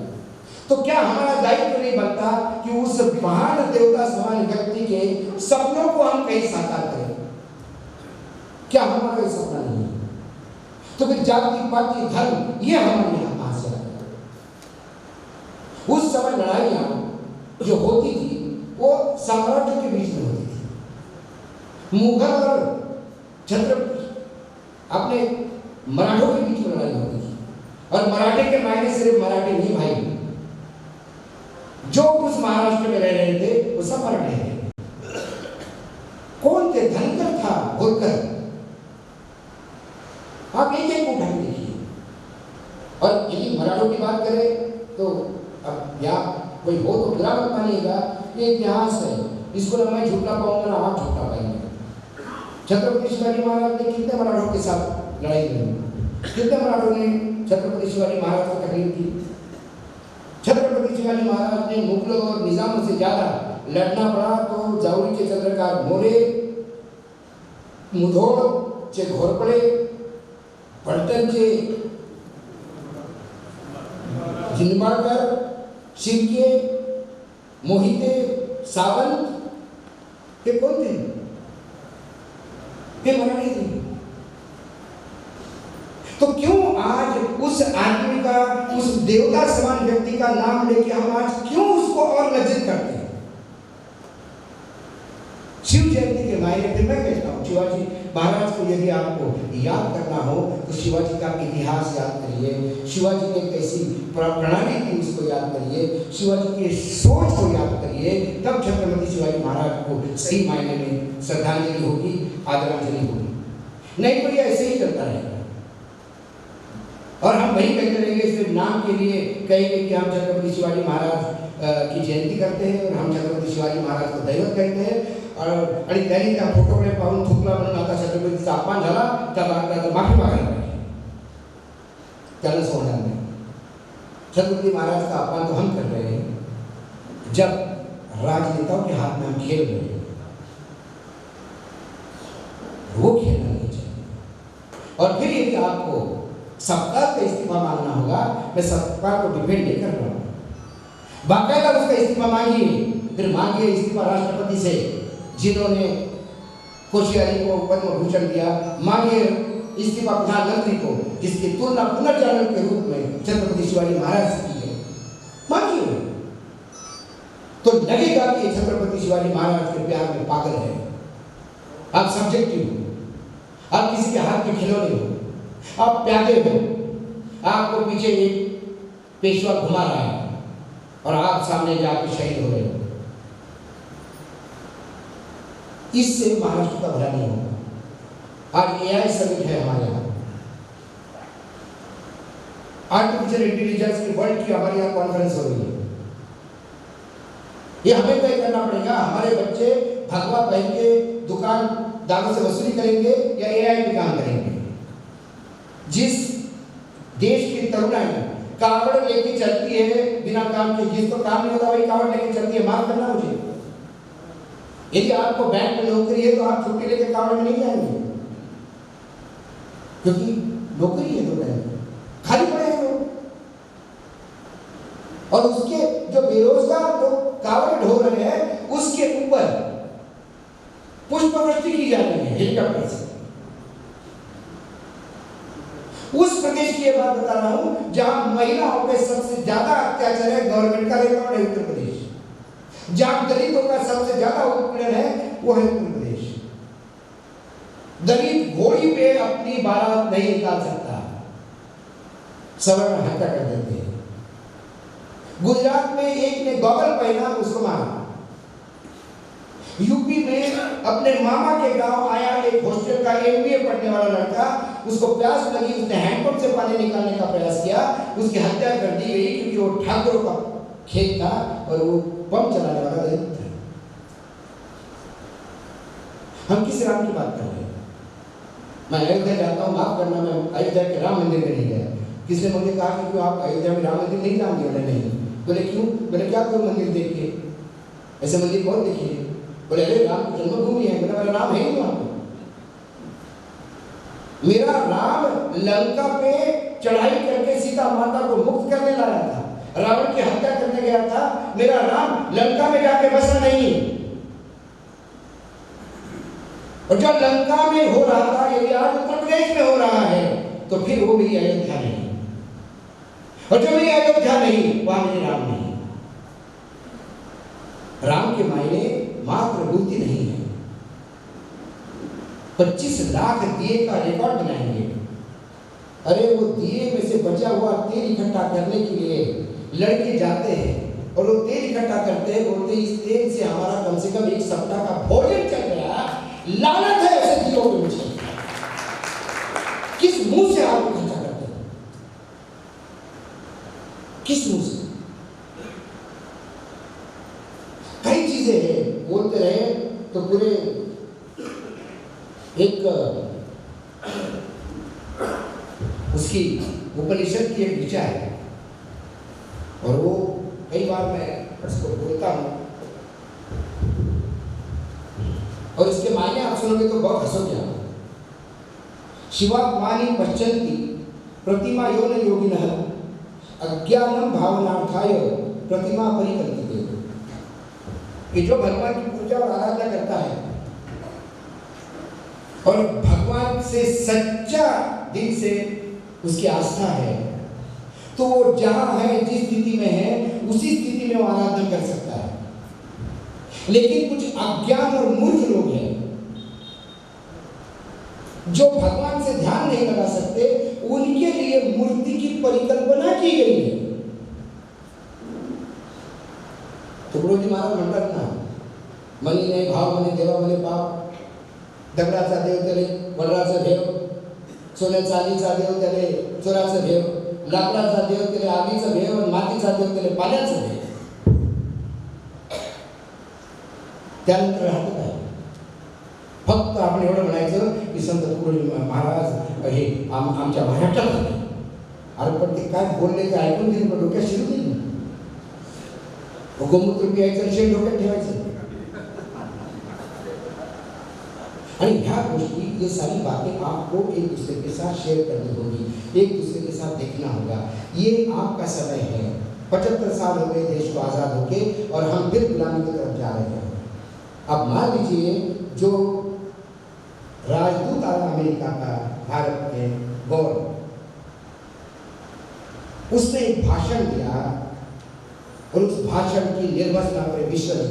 तो क्या हमारा दायित्व नहीं बनता कि उस महान देवता समान व्यक्ति के सपनों को हम कहीं साकार करें? क्या हमारा ये सपना नहीं है? तो फिर जाति पाति धर्म ये हमारे यहाँ कहां से आया? उस समय लड़ाइयां जो होती थी वो साम्राज्यों के बीच में होती थी। मुगल और छत्रपति अपने मराठों के बीच में लड़ाई होती थी, और मराठे के मायने सिर्फ मराठे नहीं भाई, जो उस महाराष्ट्र में रह रहे थे वो सब मराठे थे। कौन थे? धनकर था, होलकर। आप एक एक उठा के देखिए। और यदि मराठों की बात करें तो अब यहाँ कोई हो तो बुरा मत मानिएगा, ये इतिहास है, इसको ना मैं झूठा पाऊंगा ना आप झूठा पाएंगे। छत्रपति शिवाजी महाराज ने कितने मराठों के साथ लड़ाई लड़ी? कितने मराठों ने छत्रपति शिवाजी महाराज को तकलीफ दी? छत्रपति शिवाजी महाराज ने मुगलों और निजामों से ज्यादा लड़ना पड़ा तो जावळीचे चंद्रकार मोरे, मुधोळचे घोरपडे, पलटणचे जिंबाळकर, शिर्के, मोहिते, सावंत, ये कौन थे? ये मराठी थे। तो क्यों आज उस आदमी का, उस देवता समान व्यक्ति का नाम लेके हम आज क्यों उसको और लज्जित करते हैं? शिव जयंती के मायने फिर मैं कहता हूँ, शिवाजी महाराज को यदि आपको याद करना हो तो शिवाजी का इतिहास याद करिए, शिवाजी ने कैसी प्रणाली थी उसको याद करिए, शिवाजी की सोच को याद करिए, तब छत्रपति शिवाजी महाराज को सही मायने में श्रद्धांजलि होगी, आदरांजलि होगी। नहीं तो ये ऐसे ही चलता रहेगा और हम वही कहते रहेंगे, सिर्फ नाम के लिए कहेंगे कि हम छत्रपति शिवाजी महाराज की जयंती करते हैं और हम छत्रपति शिवाजी महाराज को दैवत कहते हैं। आणि त्यांनी त्या फोटोकडे पाहून थुकला म्हणून आता छत्रपतीचा अपमान झाला, त्याला माफी मागायला पाहिजे, त्याला सोडणार नाही। छत्रपति महाराज का अपमान तो हम कर रहे हैं जब राजनेताओं के हाथ में हम खेल रहे हैं, वो खेलना नहीं चाहिए। और फिर यदि आपको सरकार का इस्तीफा मांगना होगा, मैं सरकार को डिपेंड नहीं कर रहा हूँ, बाकायदा उसका इस्तीफा मांगिए, फिर मांगिए इस्तीफा राष्ट्रपति से जिन्होंने कोश्यारी को पद्म भूषण दिया, मांगिए इस्तीफा प्रधानमंत्री को जिसकी तुलना पुनर्जन्म के रूप में छत्रपति शिवाजी महाराज से की है, मांगिए। तो लगेगा कि छत्रपति शिवाजी महाराज के प्यार में पागल है, आप सब्जेक्टिव हो, आप किसी के हाथ में खिलौने हो, आप प्यादे हो, आपको पीछे एक पेशवा घुमा रहा है और आप सामने जाकर शहीद हो रहे हो। इससे महाराष्ट्र का भला नहीं होगा। आज एआई समिट है हमारे यहाँ, आर्टिफिशियल इंटेलिजेंस की वर्ल्ड की हमारे यहाँ कॉन्फ्रेंस हो रही है। ये हमें तय करना पड़ेगा, हमारे बच्चे भगवा पहन के दुकानदारों से वसूली करेंगे या एआई पे काम करेंगे। जिस देश की तरुणाई कावड़ लेके चलती है बिना काम के, जिसको काम नहीं होता वही कावड़ लेके चलती है, माफ करना मुझे। यदि आपको बैंक में नौकरी है तो आप छुट्टी लेकर कावड़ में नहीं जाएंगे, क्योंकि नौकरी है तो बैंक खाली पड़े हैं लोग। और उसके जो बेरोजगार लोग कावड़ ढो रहे हैं उसके ऊपर पुष्पवृष्टि की जा रही है हेलीकॉप्टर से। उस प्रदेश की ये बात बता रहा हूं जहां महिलाओं पे सबसे ज्यादा अत्याचार है, गवर्नमेंट का रिकॉर्ड है उत्तर प्रदेश। जहां दलितों का सबसे ज्यादा उत्पीड़न है वो है उत्तर प्रदेश। दलित घोड़ी पे अपनी बारात नहीं निकाल सकता, सवर्ण हत्या कर देते हैं। गुजरात में एक ने गॉगल पहना, उसको मारा। यूपी में अपने मामा के गांव आया एक हॉस्टल का एमबीए पढ़ने वाला लड़का, उसको प्यास लगी, उसने हैंडपंप से पानी निकालने का प्रयास किया, उसकी हत्या कर दी गई क्योंकि वो ठाकुरों का खेत था और वो पंप चलाने वाला दलित था। हम किस राम की बात कर रहे हैं? मैं अयोध्या जाता हूँ, माफ करना, मैं अयोध्या के राम मंदिर में नहीं गया। किसने मुझे कहा कि क्यों आप अयोध्या में राम मंदिर नहीं जाएंगे? बोले नहीं। बोले क्यों? बोले क्या करूँ मंदिर देख के, ऐसे मंदिर बहुत देखिए। बोले अरे राम की जन्मभूमि है। बोले मेरा राम है ही वहां पे, मेरा राम लंका पे चढ़ाई करके सीता माता को मुक्त करने लाया था। रावण की हत्या करने गया था, मेरा राम लंका में जाके बसा नहीं। और जो लंका में हो रहा था यदि आज उत्तर प्रदेश में हो रहा है तो फिर वो मेरी अयोध्या नहीं, और जो मेरी अयोध्या नहीं वहां मेरे राम नहीं। राम के मायने मात्र मूर्ति नहीं है। 25 लाख दिए का रिकॉर्ड बनाएंगे। अरे वो दिए में से बचा हुआ तेल इकट्ठा करने के लिए लड़के जाते हैं और वो तेल इकट्ठा करते हैं, बोलते इस तेल से हमारा कम से कम 1 सप्ताह का भोजन चल गया। लानत है ऐसे दियों के पीछे। किस मुंह से आप इकट्ठा करते हैं? किस मुंह से? कई चीजें हैं, बोलते रहे तो पूरे एक उसकी उपनिषद की एक ऋचा है और वो कई बार मैं उसको बोलता हूं और इसके मायने आप सुनोगे तो बहुत हंसोगे आप। शिवात्मानि पश्यन्ति प्रतिमा योन योगिनः अज्ञानम भावनार्थाय प्रतिमा परिकल्पिते। ये जो भगवान की पूजा और आराधना करता है और भगवान से सच्चा दिल से उसकी आस्था है तो वो जहां है, जिस स्थिति में है, उसी स्थिति में वो आराधना कर सकता है। लेकिन कुछ अज्ञान और मूर्ख लोग हैं जो भगवान से ध्यान नहीं लगा सकते, उनके लिए मूर्ति की परिकल्पना की गई है। तुकडोजी महाराज म्हणतात ना, मनी नाही भाव मनी देवा मनी पाप, दगडाचा देव त्याले वडराचा देव, सोन्या चांदीचा देव त्याले चोराचा देव, लाकडाचा देव त्याले आगीचा देव आणि मातीचा देव त्याले पाण्याचा देव. त्यानंतर राहतं काय? फक्त आपण एवढं म्हणायचं की संत तुकडोजी महाराज हे आमच्या महाराष्ट्रात होते. अरे पण ते काय बोलले ते ऐकून घेऊन पण डोक्यात शिरू दिली. गोमूत्र प्यायचं आणि शेण डोक्यात ठेवायचं. आणि ह्या गोष्टी, ये सारी बातें आपको एक दूसरे के साथ शेयर करनी होगी, एक दूसरे के साथ देखना होगा. ये आपका समय है. 75 साल हो गए देश को आज़ाद होके और हम फिर गुलामी की तरफ जा रहे हैं. अब मान लीजिए जो राजदूत आया अमेरिका का भारत में, गौर, उसने एक भाषण दिया और उस भाषण की निर्वचना पर विश्व ने.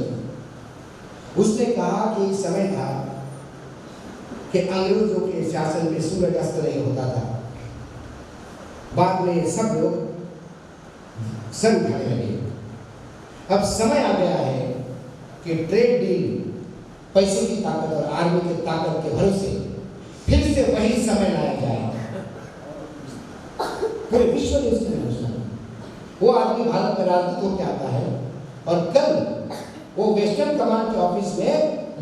उसने कहा कि एक समय था कि अंग्रेजों के शासन में सूरज अस्त नहीं होता था. बाद में सब लोग सर उठाने लगे. अब समय आ गया है कि ट्रेड डील, पैसे की ताकत और आर्मी की ताकत के भरोसे फिर से वही समय लाया जाए. पूरे विश्व ने उसकी घोषणा. वो आदमी भारत में राजदूत होकर आता है और कल वो वेस्टर्न कमांड के ऑफिस में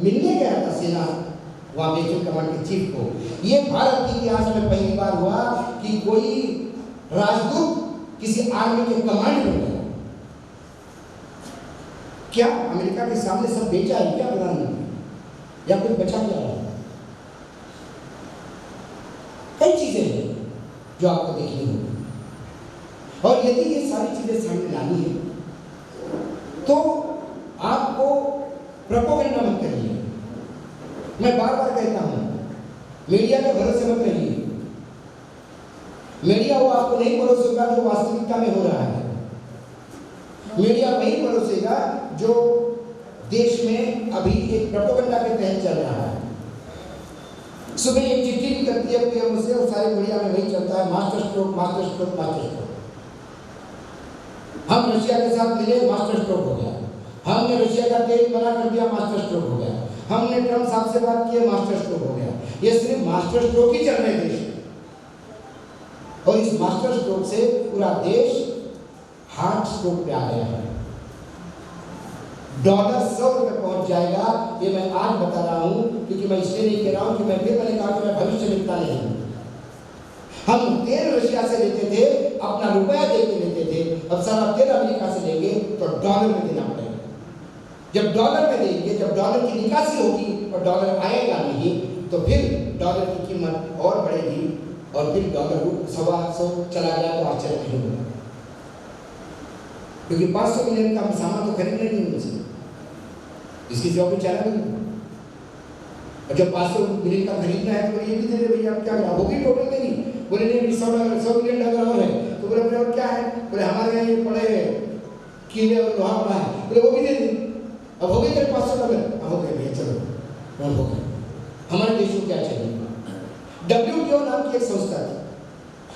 मिलने गया था सेना, वहाँ वेस्टर्न कमांड के चीफ को. ये भारत के इतिहास में पहली बार हुआ कि कोई राजदूत किसी आर्मी के कमांड में गया. क्या अमेरिका के सामने सब बेचा है क्या प्रधानमंत्री, या कुछ बचा क्या है? कई चीजें हैं जो आपको देखनी होगी. और यदि ये सारी चीजें सामने लानी है तो आपको प्रोपेगेंडा मत करिए. मैं बार बार कहता हूं, मीडिया के भरोसे मत रहिए. मीडिया वो आपको नहीं परोसेगा जो वास्तविकता में हो रहा है. मीडिया वही परोसेगा जो देश में अभी एक प्रोपेगेंडा के तहत चल रहा है. सुबह एक चिट्ठी भी करती है पीएम मुझसे और सारी मीडिया में वही चलता है, master stroke master stroke master stroke. हम रशिया के साथ मिले, मास्टर स्ट्रोक हो गया. हमने रशिया का तेल मना कर दिया, मास्टर स्ट्रोक हो गया. हमने ट्रम्प साहब से बात की, मास्टर स्ट्रोक हो गया. ये सिर्फ मास्टर स्ट्रोक ही चल रहे देश में. और इस मास्टर स्ट्रोक से पूरा देश हार्ट स्ट्रोक पे आ गया है. $100 पहुंच जाएगा. ये मैं आज बता रहा हूं क्योंकि मैं इसलिए नहीं कह रहा हूं कि मैंने कहा कि मैं भविष्य लिखता नहीं हूं. हम तेल रशिया से लेते थे, अपना रुपया दे के लेते थे. अब सारा तेल अमेरिका से लेंगे तो डॉलर में देना पड़ेगा. जब डॉलर में देंगे, जब डॉलर की निकासी होगी और डॉलर आएगा नहीं तो फिर डॉलर की कीमत और बढ़ेगी और फिर डॉलर 125 चला गया तो आश्चर्य नहीं होगा. क्योंकि 500 मिलियन का सामान तो खरीदना नहीं उनसे, इसकी सिवा कोई चारा नहीं। और जब 500 मिलियन का खरीदना है तो बोले ये भी दे दे भैया, आप क्या करा, वो भी टोटल देंगी। बोले नहीं 100 मिलियन डॉलर और है, तो बोले बोले और क्या है, बोले हमारे यहाँ ये पड़े हैं कीले और लोहा पड़ा है, बोले वो भी दे दें। अब हो गए तेरे 500 डॉलर, हो गए भैया चलो हो गए। हमारे देश को क्या चाहिए? WTO नाम की एक संस्था थी,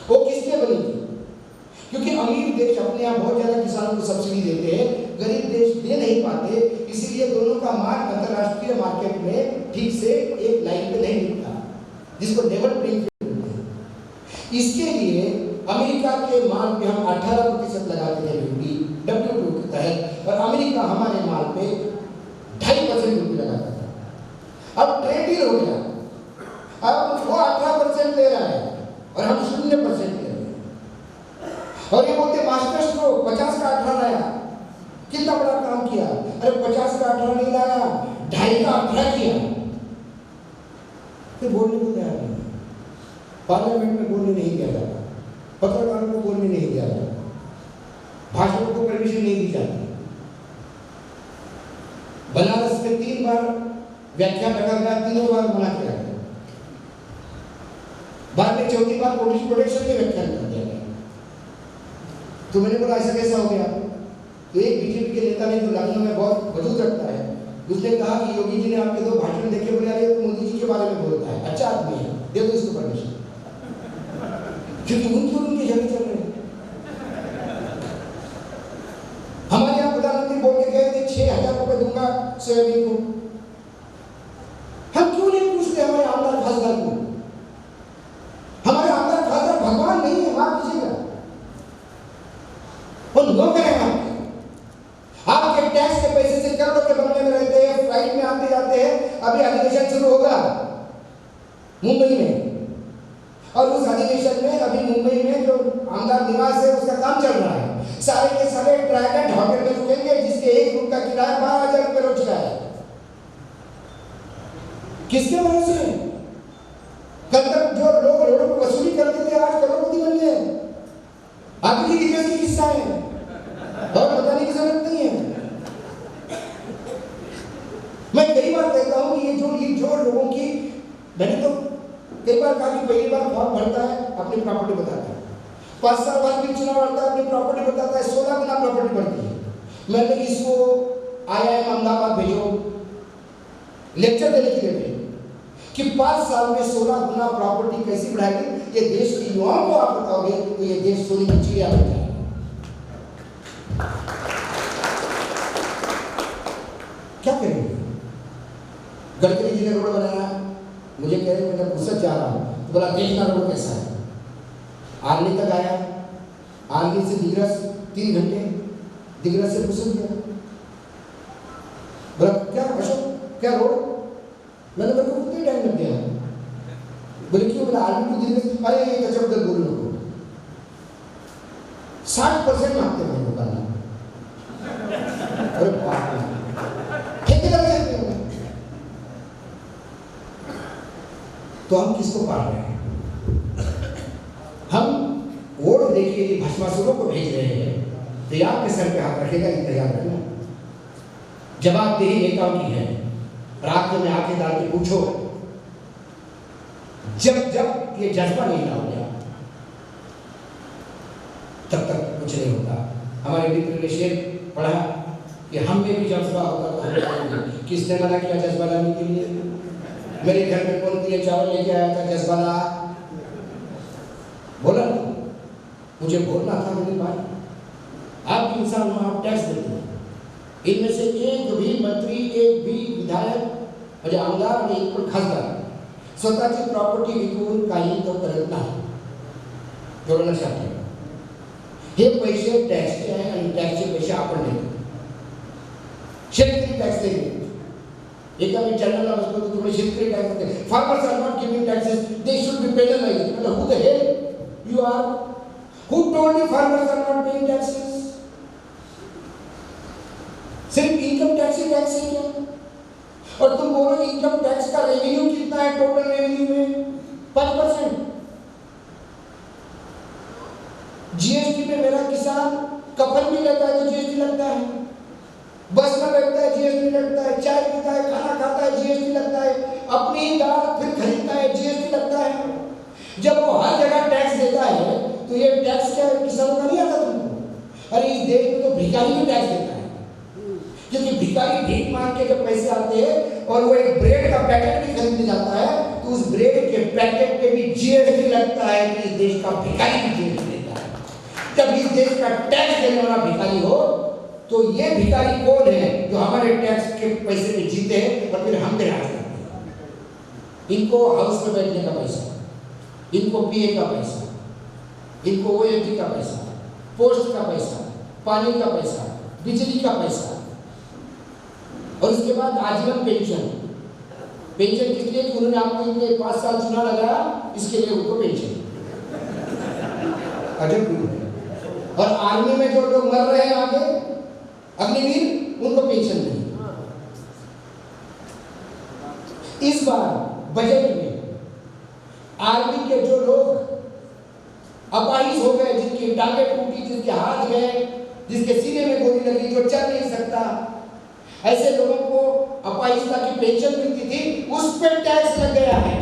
वो किसने बनी थी? क्योंकि अमीर देश अपने यहाँ बहुत ज्यादा किसानों को सब्सिडी देते हैं, गरीब देश दे नहीं पाते, इसीलिए दोनों का माल अंतरराष्ट्रीय मार्केट में ठीक से एक लाइन पे नहीं दिखता, जिसको लेवल प्लेइंग फील्ड बोलते हैं। इसके लिए अमेरिका के माल पे हम 18% लगाते थे ड्यूटी WTO के तहत, और अमेरिका हमारे माल पे 2.5% ड्यूटी लगाता था। अब ट्रेड डील हो गया, अब वो 18% ले रहा है और हम 0% ले रहे हैं, और ये बोलते मास्टर स्ट्रोक 50 का 18 लाया, कितना बड़ा काम किया। अरे 50 का 18 नहीं लाया, 2.5 का 18 किया। फिर बोलने को तैयार नहीं, पार्लियामेंट में बोलने नहीं दिया जाता, पत्रकारों को बोलने नहीं दिया जाता, भाषणों को परमिशन नहीं दी जाती। बनारस में 3 बार व्याख्यान रखा गया, 3 बार मना किया गया, बाद में 4थी बार पुलिस प्रोटेक्शन में व्याख्यान कर दिया गया। तो मैंने बोला ऐसा कैसा हो गया? तो एक बीजेपी के नेता ने जो लखनऊ में बहुत वजूद रखता है, उसने कहा कि योगी जी ने आपके 2 भाषण देखे, बोले अरे तो मोदी जी के बारे में बोलता है, अच्छा आदमी है, दे दो इसको परमिशन, क्योंकि उनके झगड़े चल रहे हैं। हमारे यहाँ प्रधानमंत्री बोल के गए थे 6,000 रुपए दूंगा सोयाबीन को, हम क्यों नहीं पूछते हमारे आमदार खासदार को? हमारे आमदार खासदार भगवान नहीं है, माफ कीजिएगा, वो लोग हैं आपके टैक्स के पैसे से करोड़ों के बंगले में रहते हैं, फ्लाइट में आते जाते हैं। अभी अधिवेशन शुरू होगा मुंबई में, और उस अधिवेशन में अभी मुंबई में जो आमदार निवास है उसका काम चल रहा है, सारे के सारे ड्रैगन होटल में रुकेंगे, जिसके 1 रूम का किराया 12,000 रुपए रोज का है। किसके भरोसे? कल तक जो लोग रोडों पर वसूली करते थे आज करोड़पति बन गए। आखिरी दिग्गज की किस्सा है और बताने की जरूरत नहीं है। मैं कई बार कहता हूं कि ये जो लोगों की, मैंने तो कई बार कहा कि पहली बार फॉर्म भरता है अपनी प्रॉपर्टी बताता है, 5 साल बाद फिर चुनाव लड़ता है अपनी प्रॉपर्टी बताता है, 16 गुना प्रॉपर्टी बढ़ती है। मैंने इसको IIM अहमदाबाद भेजो लेक्चर देने के लिए कि 5 साल में 16 गुना प्रॉपर्टी कैसी बढ़ाएगी, ये देश के युवाओं को आप बताओगे तो ये देश सोने की चिड़िया बन जाएगा। क्या करेंगे? गडकरी जी ने रोड बनाया, मुझे कह रहे मैं फुर्सत जा रहा हूं, तो बोला देखना रोड कैसा है। आर्मी तक आया, आर्मी से दिग्रस 3 घंटे, दिग्रस से फुर्सत गया। बोला क्या अशोक क्या रोड? मैंने मेरे को कितनी टाइम लग गया? बोले क्यों? बोला आर्मी को दिग्रस, अरे ये कचर बोल रहे हो 60% मांगते हैं लोग करना। अरे बाप रे, ठेकेदार कहते हैं। तो हम किसको पाल रहे हैं? हम वोट देखिए भस्मासुरों को भेज रहे हैं, तो आपके सर पे हाथ रखेगा, ये तैयार रखना। जवाबदेही नेताओं की है। रात में आंखें डाल के पूछो, जब जब ये जज्बा नहीं हो गया तब तक कुछ नहीं होता। हमारे मित्र ने शेर पढ़ा कि हम में भी जज्बा होता तो किसने मना किया जज्बा लाने के लिए? मेरे घर में कौन किलो चावल लेके आया था जज्बा ला? बोला मुझे बोलना था मेरी बात। आप इंसान हो, आप टैक्स देते हैं, इनमें से एक भी मंत्री, एक भी विधायक म्हणजे आमदार आणि एक पण खासदार स्वतःची प्रॉपर्टी विकून काही तो करत नाही. एवढं लक्षात ठेवा. हे पैसे टॅक्सचे आहे आणि टॅक्सचे पैसे आपण देतो. शेतकरी टॅक्स देते. एका मी चॅनलला बसलो तर तुम्ही शेतकरी टॅक्स देते. Farmers are not giving taxes, they should be penalised. मतलब who the hell you are? Who told you farmers are not paying taxes? सिर्फ इनकम टैक्स ही टैक्स है क्या? और तुम बोलो इनकम टैक्स का रेवेन्यू कितना है टोटल रेवेन्यू में? 5%. जीएसटी पे मेरा किसान कफन भी लेता है तो जीएसटी जीएसटी लगता है, बस में बैठता है जीएसटी लगता है, चाय पीता है, खाना खाता है जीएसटी लगता है, अपनी दाल फिर खरीदता है जीएसटी लगता है। जब वो हर जगह टैक्स देता है तो ये टैक्स क्या किसानों का नहीं आता तुमको? अरे इस देश में तो भिखारी भी टैक्स देता है, क्योंकि भिखारी भीख मांग के जब पैसे आते हैं और वो एक ब्रेड का पैकेट भी खरीदने जाता है तो उस ब्रेड के पैकेट पे भी जीएसटी लगता है कि इस देश का भिखारी भी जीएसटी देता है। जब इस देश का टैक्स देने वाला भिखारी हो तो ये भिखारी कौन है जो हमारे टैक्स के पैसे पे जीते हैं और फिर हम दे रहे हैं? इनको हाउस में बैठने का पैसा, इनको पीए का पैसा, इनको ओएटी का पैसा, पोस्ट का पैसा, पानी का पैसा, बिजली का पैसा, और उसके बाद आजीवन पेंशन। पेंशन किस लिए? कि उन्होंने आपको इतने 5 साल चुना लगाया, इसके लिए उनको पेंशन। अजब। और आर्मी में जो लोग मर रहे हैं आगे अग्निवीर, उनको पेंशन नहीं। इस बार बजट में आर्मी के जो लोग अपाहिज हो गए, जिनकी टांगें टूटी, जिसके हाथ गए, जिसके सीने में गोली लगी, जो चल नहीं सकता, ऐसे लोगों को अपाहिजता की पेंशन मिलती थी, उस पर टैक्स लग गया है,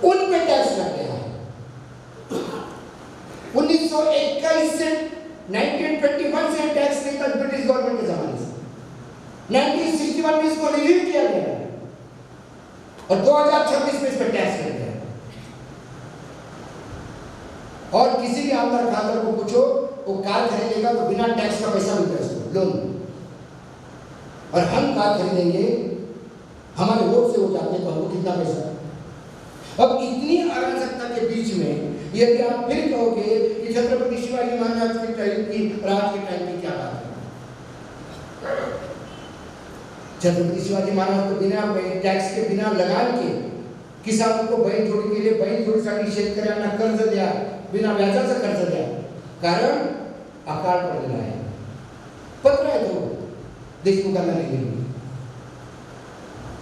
उन पे टैक्स लग गया है। 1921 से 1921 से टैक्स नहीं था ब्रिटिश गवर्नमेंट के जमाने से। 1961 में इसको रिव्यू किया गया और 2026 में इस पर टैक्स लग गया। और किसी भी आमदार खातर को पूछो, वो कार खरीदेगा तो बिना टैक्स का पैसा मिलता है लोन, और हम कार खरीदेंगे हमारे वोट से हो जाते हैं तो हमको कितना पैसा। अब इतनी अराजकता के बीच में यदि आप फिर कहोगे कि छत्रपति शिवाजी महाराज के टाइम की, राज के टाइम की क्या बात है? छत्रपति शिवाजी महाराज तो बिना टॅक्स के, बिना लगान के किसानों को बैल जोडी केले, बैल जोडीसाठी शेतकऱ्यांना कर्ज द्या, बिना व्याजाचं कर्ज द्या, कारण अकाळ पडलेला आहे। पत्र आहे तो देशमुखांना लिहिलेलं।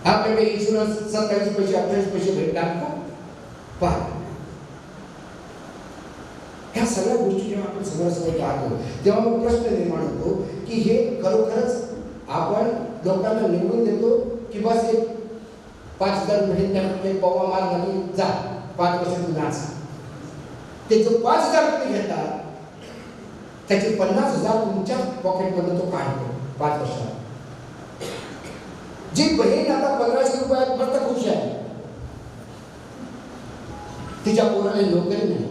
आपल्याकडे इन्शुरन्स 27 पैसे 28 पैसे भेटतात का? पहा, ह्या सगळ्या गोष्टी जेव्हा आपण समोरासमोर पाहतो तेव्हा मग प्रश्न निर्माण होतो की हे खरोखरच आपण लोकांना निवडून देतो की बस एक 5,000 रुपये त्यामध्ये पवा मार घालून जा 5 वर्ष तू नाच। ते जो 5,000 रुपये घेतात त्याचे 50,000 तुमच्या पॉकेटमधून तो काढतो 5 वर्षात। जी बहीण आता 1500 रुपयात मस्त खुश आहे, तिच्या पोराला नोकरी नाही।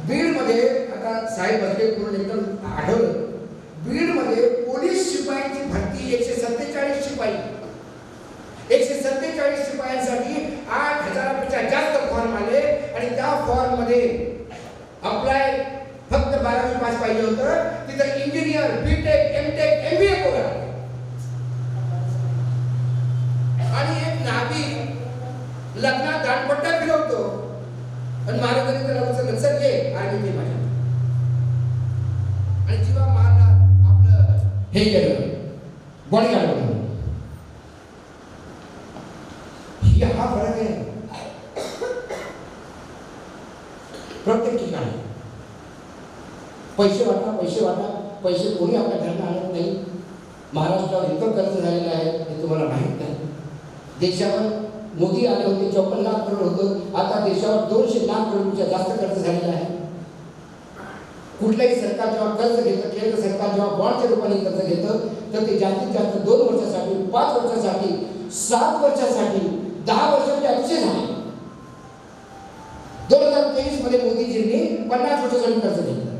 बीड मध्ये आता साहेब बदले करून एकदम आढळलं, बीड मध्ये पोलीस शिपायांची भरती 147 शिपाई, 147 शिपायांसाठी 8,000 पेक्षा जास्त फॉर्म आले आणि त्या फॉर्म मध्ये अप्लाय फक्त 12वी पास पाहिजे होतं, तिथं इंजिनियर, बीटेक, एमटेक, एमबीए पोरं आणि एक नाभी लग्नात दांडपट्टा फिरवतो आणि महाराजांनी त्याला उचललं, चल ये आर्मी ते माझ्या, आणि जीवा मारला आपलं हे केलं बॉडीगार्ड म्हणून। हा फरक आहे प्रत्येक ठिकाणी। पैसे वाटा, पैसे वाटा, पैसे कोणी आपल्या घरात आणत नाही। महाराष्ट्रावर इतकं कर्ज झालेलं आहे हे तुम्हाला माहित नाही। देशावर मोदी आले होते 54 लाख करोड होतं, आता देशावर 200 लाख करोडपेक्षा जास्त कर्ज झालेलं आहे। कुठल्याही सरकार जेव्हा कर्ज घेतं, केंद्र सरकार जेव्हा बॉन्डच्या रूपाने कर्ज घेतं तर ते जास्तीत जास्त 2 वर्षासाठी, 5 वर्षासाठी, 7 वर्षासाठी, 10 वर्षाचे अतिशय झाले। 2023 मध्ये मोदीजींनी 50 वर्षासाठी कर्ज घेतलं।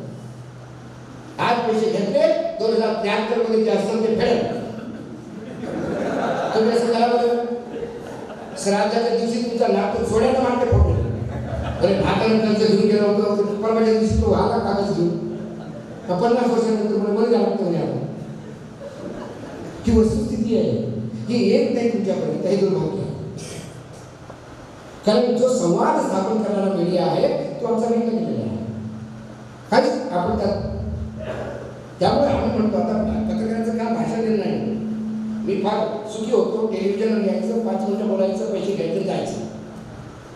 आज पैसे घेतले, 2073 मध्ये जे असेल ते फेडेल। तुम्ही असं करा बरं, श्राद्धाच्या दिवशी तुमचा नातू सोड्यानं मांडते फोटो, अरे नातानं कर्ज घेऊन गेला होतो, परवाच्या दिवशी तो आला कागद घेऊन 50 वर्षानंतर मला बरं लागतं म्हणे आपण। ही वस्तुस्थिती आहे, ही येत नाही तुमच्यापर्यंत, हे दुर्भाग्य आहे। कारण जो संवाद स्थापन करणारा मीडिया आहे तो आमचा मीडिया केलेला आहे, काहीच आपण त्यामुळे आम्ही म्हणतो आता पत्रकारांचं काम भाषण देणं नाही। मी फार सुखी होतो, टेलिव्हिजनवर यायचं, 5 मिनिटं बोलायचं, पैसे घ्यायचं, जायचं,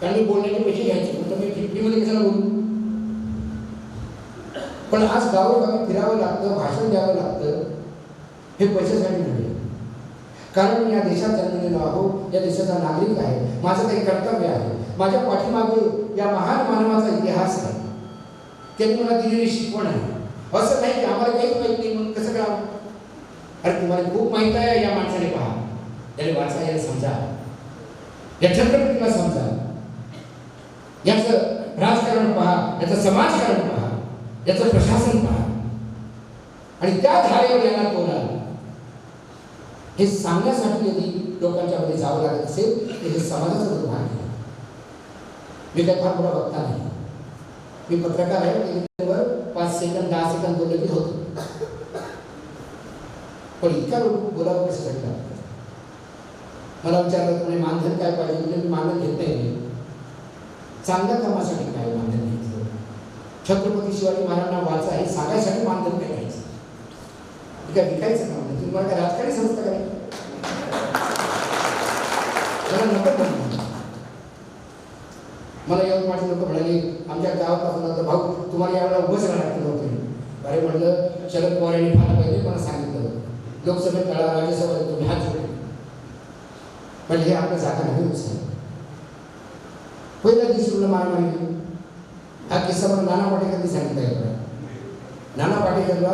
कारण मी बोलण्याचे पैसे घ्यायचे, पण मी फ्रीमध्ये कशाला बोलू? पण आज गावोगावी फिरावं लागतं, भाषण द्यावं लागतं, हे पैशासाठी नव्हे. कारण मी या देशात जन्मलेलो आहो, या देशाचा नागरिक आहे, माझं काही कर्तव्य आहे, माझ्या पाठीमागे या महान मानवाचा इतिहास आहे, त्यांनी मला दिलेली शिकवण आहे. असं नाही की आम्हाला काहीच माहित नाही म्हणून कसं करावं. अरे तुम्हाला खूप माहित आहे, या माणसाने पहा, त्याने वाचा, याला समजा, या छत्रपतीला समजा, याचं राजकारण पहा, याचं समाजकारण पहा, याचं प्रशासन पहा, आणि त्या धारेवर यांना तोला. हे सांगण्यासाठी यदि लोकांच्या मध्ये जावं लागत असेल तर हे समाजाचं दुर्भाग्य आहे. मी काही फार मोठा वक्ता नाही, मी पत्रकार आहे. टेलिव्हिजनवर 5 सेकंद 10 सेकंद बोलले की होतं, पण इतका लोक बोलावं कसं शकतात. मला विचारलं तर म्हणजे मानधन काय पाहिजे, म्हणजे मी मानधन घेत नाही. चांगल्या कामासाठी काय मानधन घ्यायचं, छत्रपती शिवाजी महाराजांना वाचा हे सांगायसाठी मानधन काय घ्यायचं, काय विकायचं काम नाही. तुम्हाला काय राजकारणी समजता काय, मला यवतमाळचे लोक म्हणाले, आमच्या गावापासून होतं, भाऊ तुम्हाला यावेळेला उभंच राहणार नव्हते. अरे म्हटलं शरद पवार यांनी फार पहिले मला सांगितलं, लोकसभेत लढा, राज्यसभेत तुम्ही हात जोडले, म्हणजे हे आपल्या जागा नाही होत. पहिल्या दिवशी तुला मारामारी, हा किस्सा मला नाना पाटेकरांनी सांगितलं आहे. नाना पाटेकरला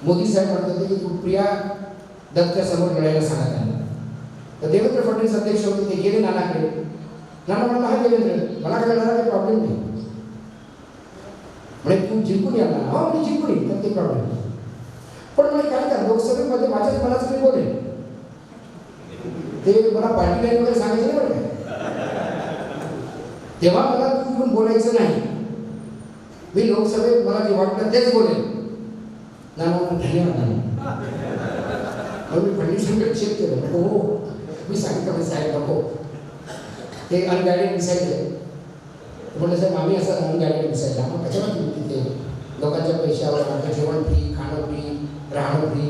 मोदी साहेब म्हणत होते की तू प्रिया दत्तच्या समोर लढायला सांगा त्यांना. तर देवेंद्र फडणवीस अध्यक्ष होते, ते गेले नानाकडे. नाना म्हणला, हा देवेंद्र मला काय लढायला काही प्रॉब्लेम नाही, म्हणजे तू जिंकून या ना. हो मी जिंकून येईल, तर ते प्रॉब्लेम नाही, पण म्हणजे काय का लोकसभेमध्ये माझ्याच मनाचं मी बोलेल, ते मला पार्टी लाईन वगैरे सांगायचं नाही बरं. तेव्हा मला तू पण बोलायचं नाही, मी लोकसभेत मला जे वाटलं तेच बोलेल. नाना धन्यवाद नाही, मी फडणवीसांकडे चेक केलं, हो मी सांगितलं साहेब नको, ते अनगायडेड मिसाईल म्हटलं साहेब आम्ही असं अनगायडेड मिसाईल आपण कशाला तुम्ही तिथे लोकांच्या पैशावर आमचं जेवण फ्री, खाणं फ्री, राहणं फ्री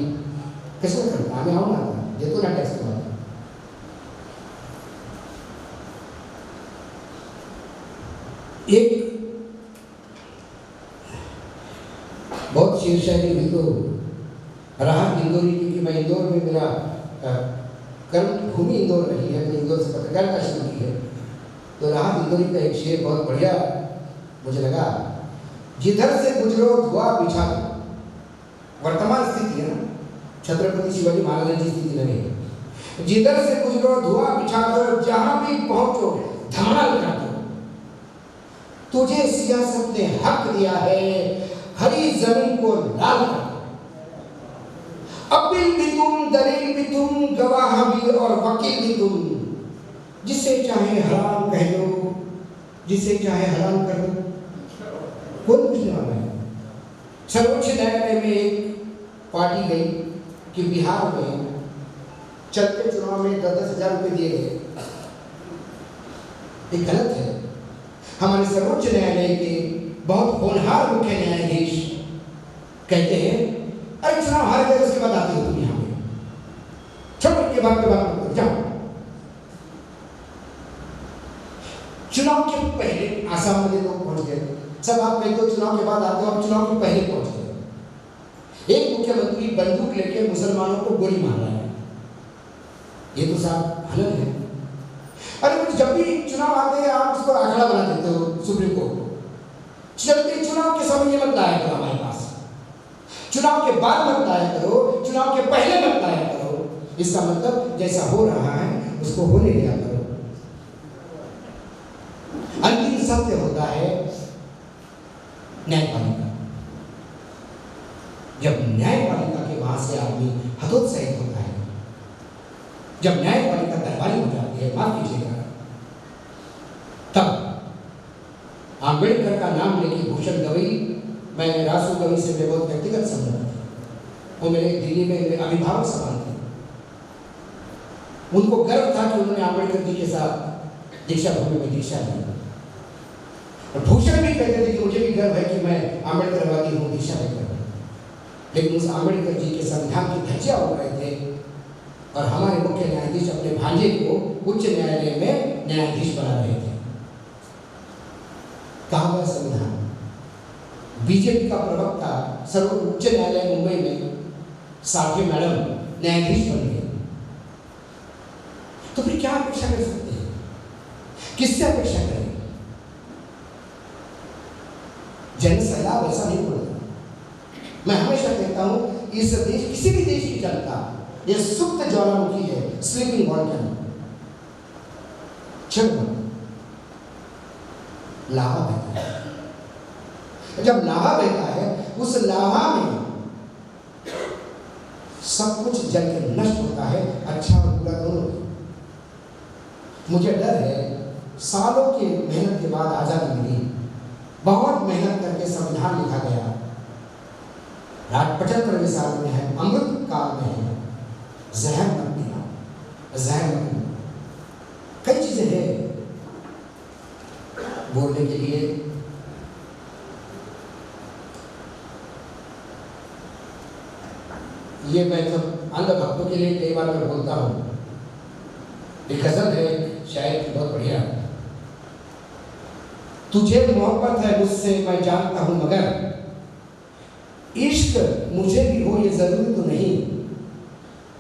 कशाला करतो, आम्ही आहो ना, देतो ना टॅक्स तुम्हाला. एक बहुत शेर शायरी भी तो रहा इंदौरी, क्योंकि मैं इंदौर में मेरा कर्म भूमि इंदौर रही है, मैं इंदौर से पत्रकारिता शुरू की है. तो राहत इंदौरी का एक शेर बहुत बढ़िया मुझे लगा, जिधर से गुजरो धुआं बिछा दो. वर्तमान स्थिति है ना, छत्रपति शिवाजी महाराज की स्थिति नहीं, जिधर से गुजरो धुआं बिछा दो, जहां भी पहुंचो धमाल कर दो. तुझे सियासत ने हक दिया है, हरी जमीन को लाल कर दो. अपील भी तुम, दलील भी तुम, गवाह भी और वकील भी तुम. जिसे चाहे हराम कह दो, जिसे चाहे हराम कर दो, कौन पूछने वाला है. सर्वोच्च न्यायालय में एक पार्टी गई कि बिहार में चलते चुनाव में 10,000 रुपये दिए गए, ये गलत है. हमारे सर्वोच्च न्यायालय के बहुत होनहार मुख्य न्यायाधीश कहते हैं, अरे चुनाव हार गए उसके बाद आते हो तुम यहाँ पे, छोड़ो ये बात के बाद जाओ. चुनाव के पहले आसाम में लोग पहुंच गए, सब आप कहते हो चुनाव के बाद आते हो, आप चुनाव के पहले पहुंच गए. एक मुख्यमंत्री बंदूक लेके मुसलमानों को गोली मार रहा है, ये तो साहब हलन है. अरे जब भी चुनाव आते हैं आप उसको आंकड़ा बना देते हो सुप्रीम कोर्ट. जबकि चुनाव के समय मत लाया करो हमारे पास, चुनाव के बाद मत लाया करो, चुनाव के पहले मत लाया करो. इसका मतलब जैसा हो रहा है उसको होने दिया करो. अंतिम सत्य होता है न्यायपालिका. जब न्यायपालिका के वहां से आदमी हतोत्साहित होता है, जब न्यायपालिका दरबारी हो जाती है, माफ कीजिएगा, तब आंबेडकर का नाम लेके भूषण गवई, मैं रासू गवई से मेरे बहुत व्यक्तिगत संबंध थे, वो मेरे दिल्ली में मेरे अभिभावक समान थे. उनको गर्व था कि उन्होंने आंबेडकर जी के साथ दीक्षा भूमि में दीक्षा ली. और भूषण भी कहते थे कि मुझे भी गर्व है कि मैं आंबेडकरवादी हूँ, दीक्षा लेकर. लेकिन उस आंबेडकर जी के संविधान की धज्जियां उड़ रहे थे और हमारे मुख्य न्यायाधीश अपने भांजे को उच्च न्यायालय में न्यायाधीश बना रहे थे. कहाँ गया संविधान? बीजेपी का प्रवक्ता सर्वोच्च उच्च न्यायालय मुंबई में साठे मैडम न्यायाधीश बन गए, तो फिर क्या अपेक्षा कर सकते हैं? किससे अपेक्षा करें? जन सैलाब ऐसा नहीं बोलता। मैं हमेशा कहता हूं इस देश, किसी भी देश की जनता यह सुप्त ज्वालामुखी है, स्लीपिंग वॉल्केनो। चलो लावा बहता है, जब लावा बहता है उस लावा में सब कुछ जल के नष्ट होता है, अच्छा और बुरा दोनों। मुझे डर है सालों की मेहनत के बाद आजादी मिली, बहुत मेहनत करके संविधान लिखा गया, राज 75वें साल में है, अमृत काल में है, जहर मत पीना, जहर मत पीना। कई चीजें हैं बोलने के लिए। ये मैं तो अंध भक्तों के लिए कई बार मैं बोलता हूँ। एक गजल है शायद बहुत बढ़िया, तुझे मोहब्बत है मुझसे मैं जानता हूँ, मगर इश्क मुझे भी हो ये जरूरी तो नहीं।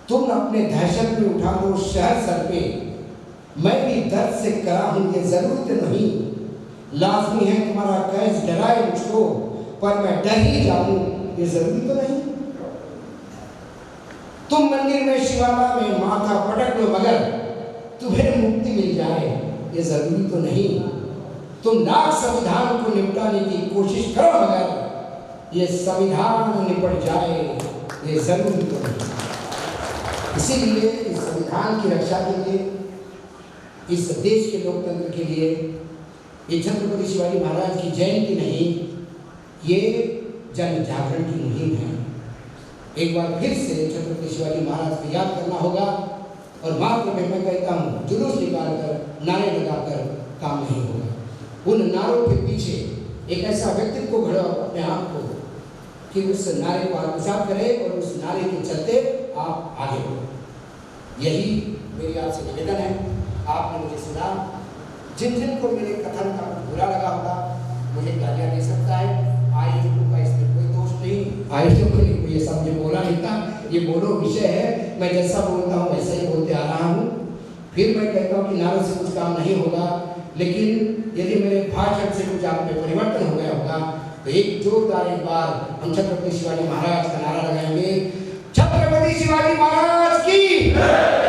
तुम अपने दहशत में उठा दो शहर सर पे, मैं भी दर्द से करा हूँ ये जरूरी तो नहीं। लाजमी है तुम्हारा कैस डराए मुझको, पर मैं डर ही जाऊं ये जरूरी तो नहीं। तुम मंदिर में शिवाला में माथा पटक लो, मगर तुम्हें मुक्ति मिल जाए ये जरूरी तो नहीं। तुम लाख संविधान को निपटाने की कोशिश करो, मगर ये संविधान निपट जाए ये जरूरी तो नहीं। इसीलिए इस संविधान की रक्षा के लिए, इस देश के लोकतंत्र के लिए ये छत्रपति शिवाजी महाराज की जयंती नहीं, ये जन जागरण की मुहिम है। एक बार फिर से छत्रपति शिवाजी महाराज को याद करना होगा, और मात्र मैं कहता हूँ जुलूस निकालकर नारे लगाकर काम नहीं होगा। उन नारों के पीछे एक ऐसा व्यक्तित्व को घड़ो अपने आप को कि उस नारे को आत्मसात करें और उस नारे के चलते आप आगे बढ़ो। यही मेरी आपसे निवेदन है। आपने मुझे सुना, जिन जिन को मेरे कथन का बुरा लगा होगा मुझे गालियाँ दे सकता है, आयोजकों का इसमें कोई दोष नहीं, आयोजकों ने कोई ऐसा मुझे बोला नहीं था। ये बोलो विषय है, मैं जैसा बोलता हूँ वैसा ही बोलते आ रहा हूँ। फिर मैं कहता हूँ कि नारों से कुछ काम नहीं होगा, लेकिन यदि मेरे भाषण से कुछ आप में परिवर्तन हो गया होगा तो एक जोरदार एक बार हम छत्रपति शिवाजी महाराज का नारा लगाएंगे, छत्रपति शिवाजी महाराज की।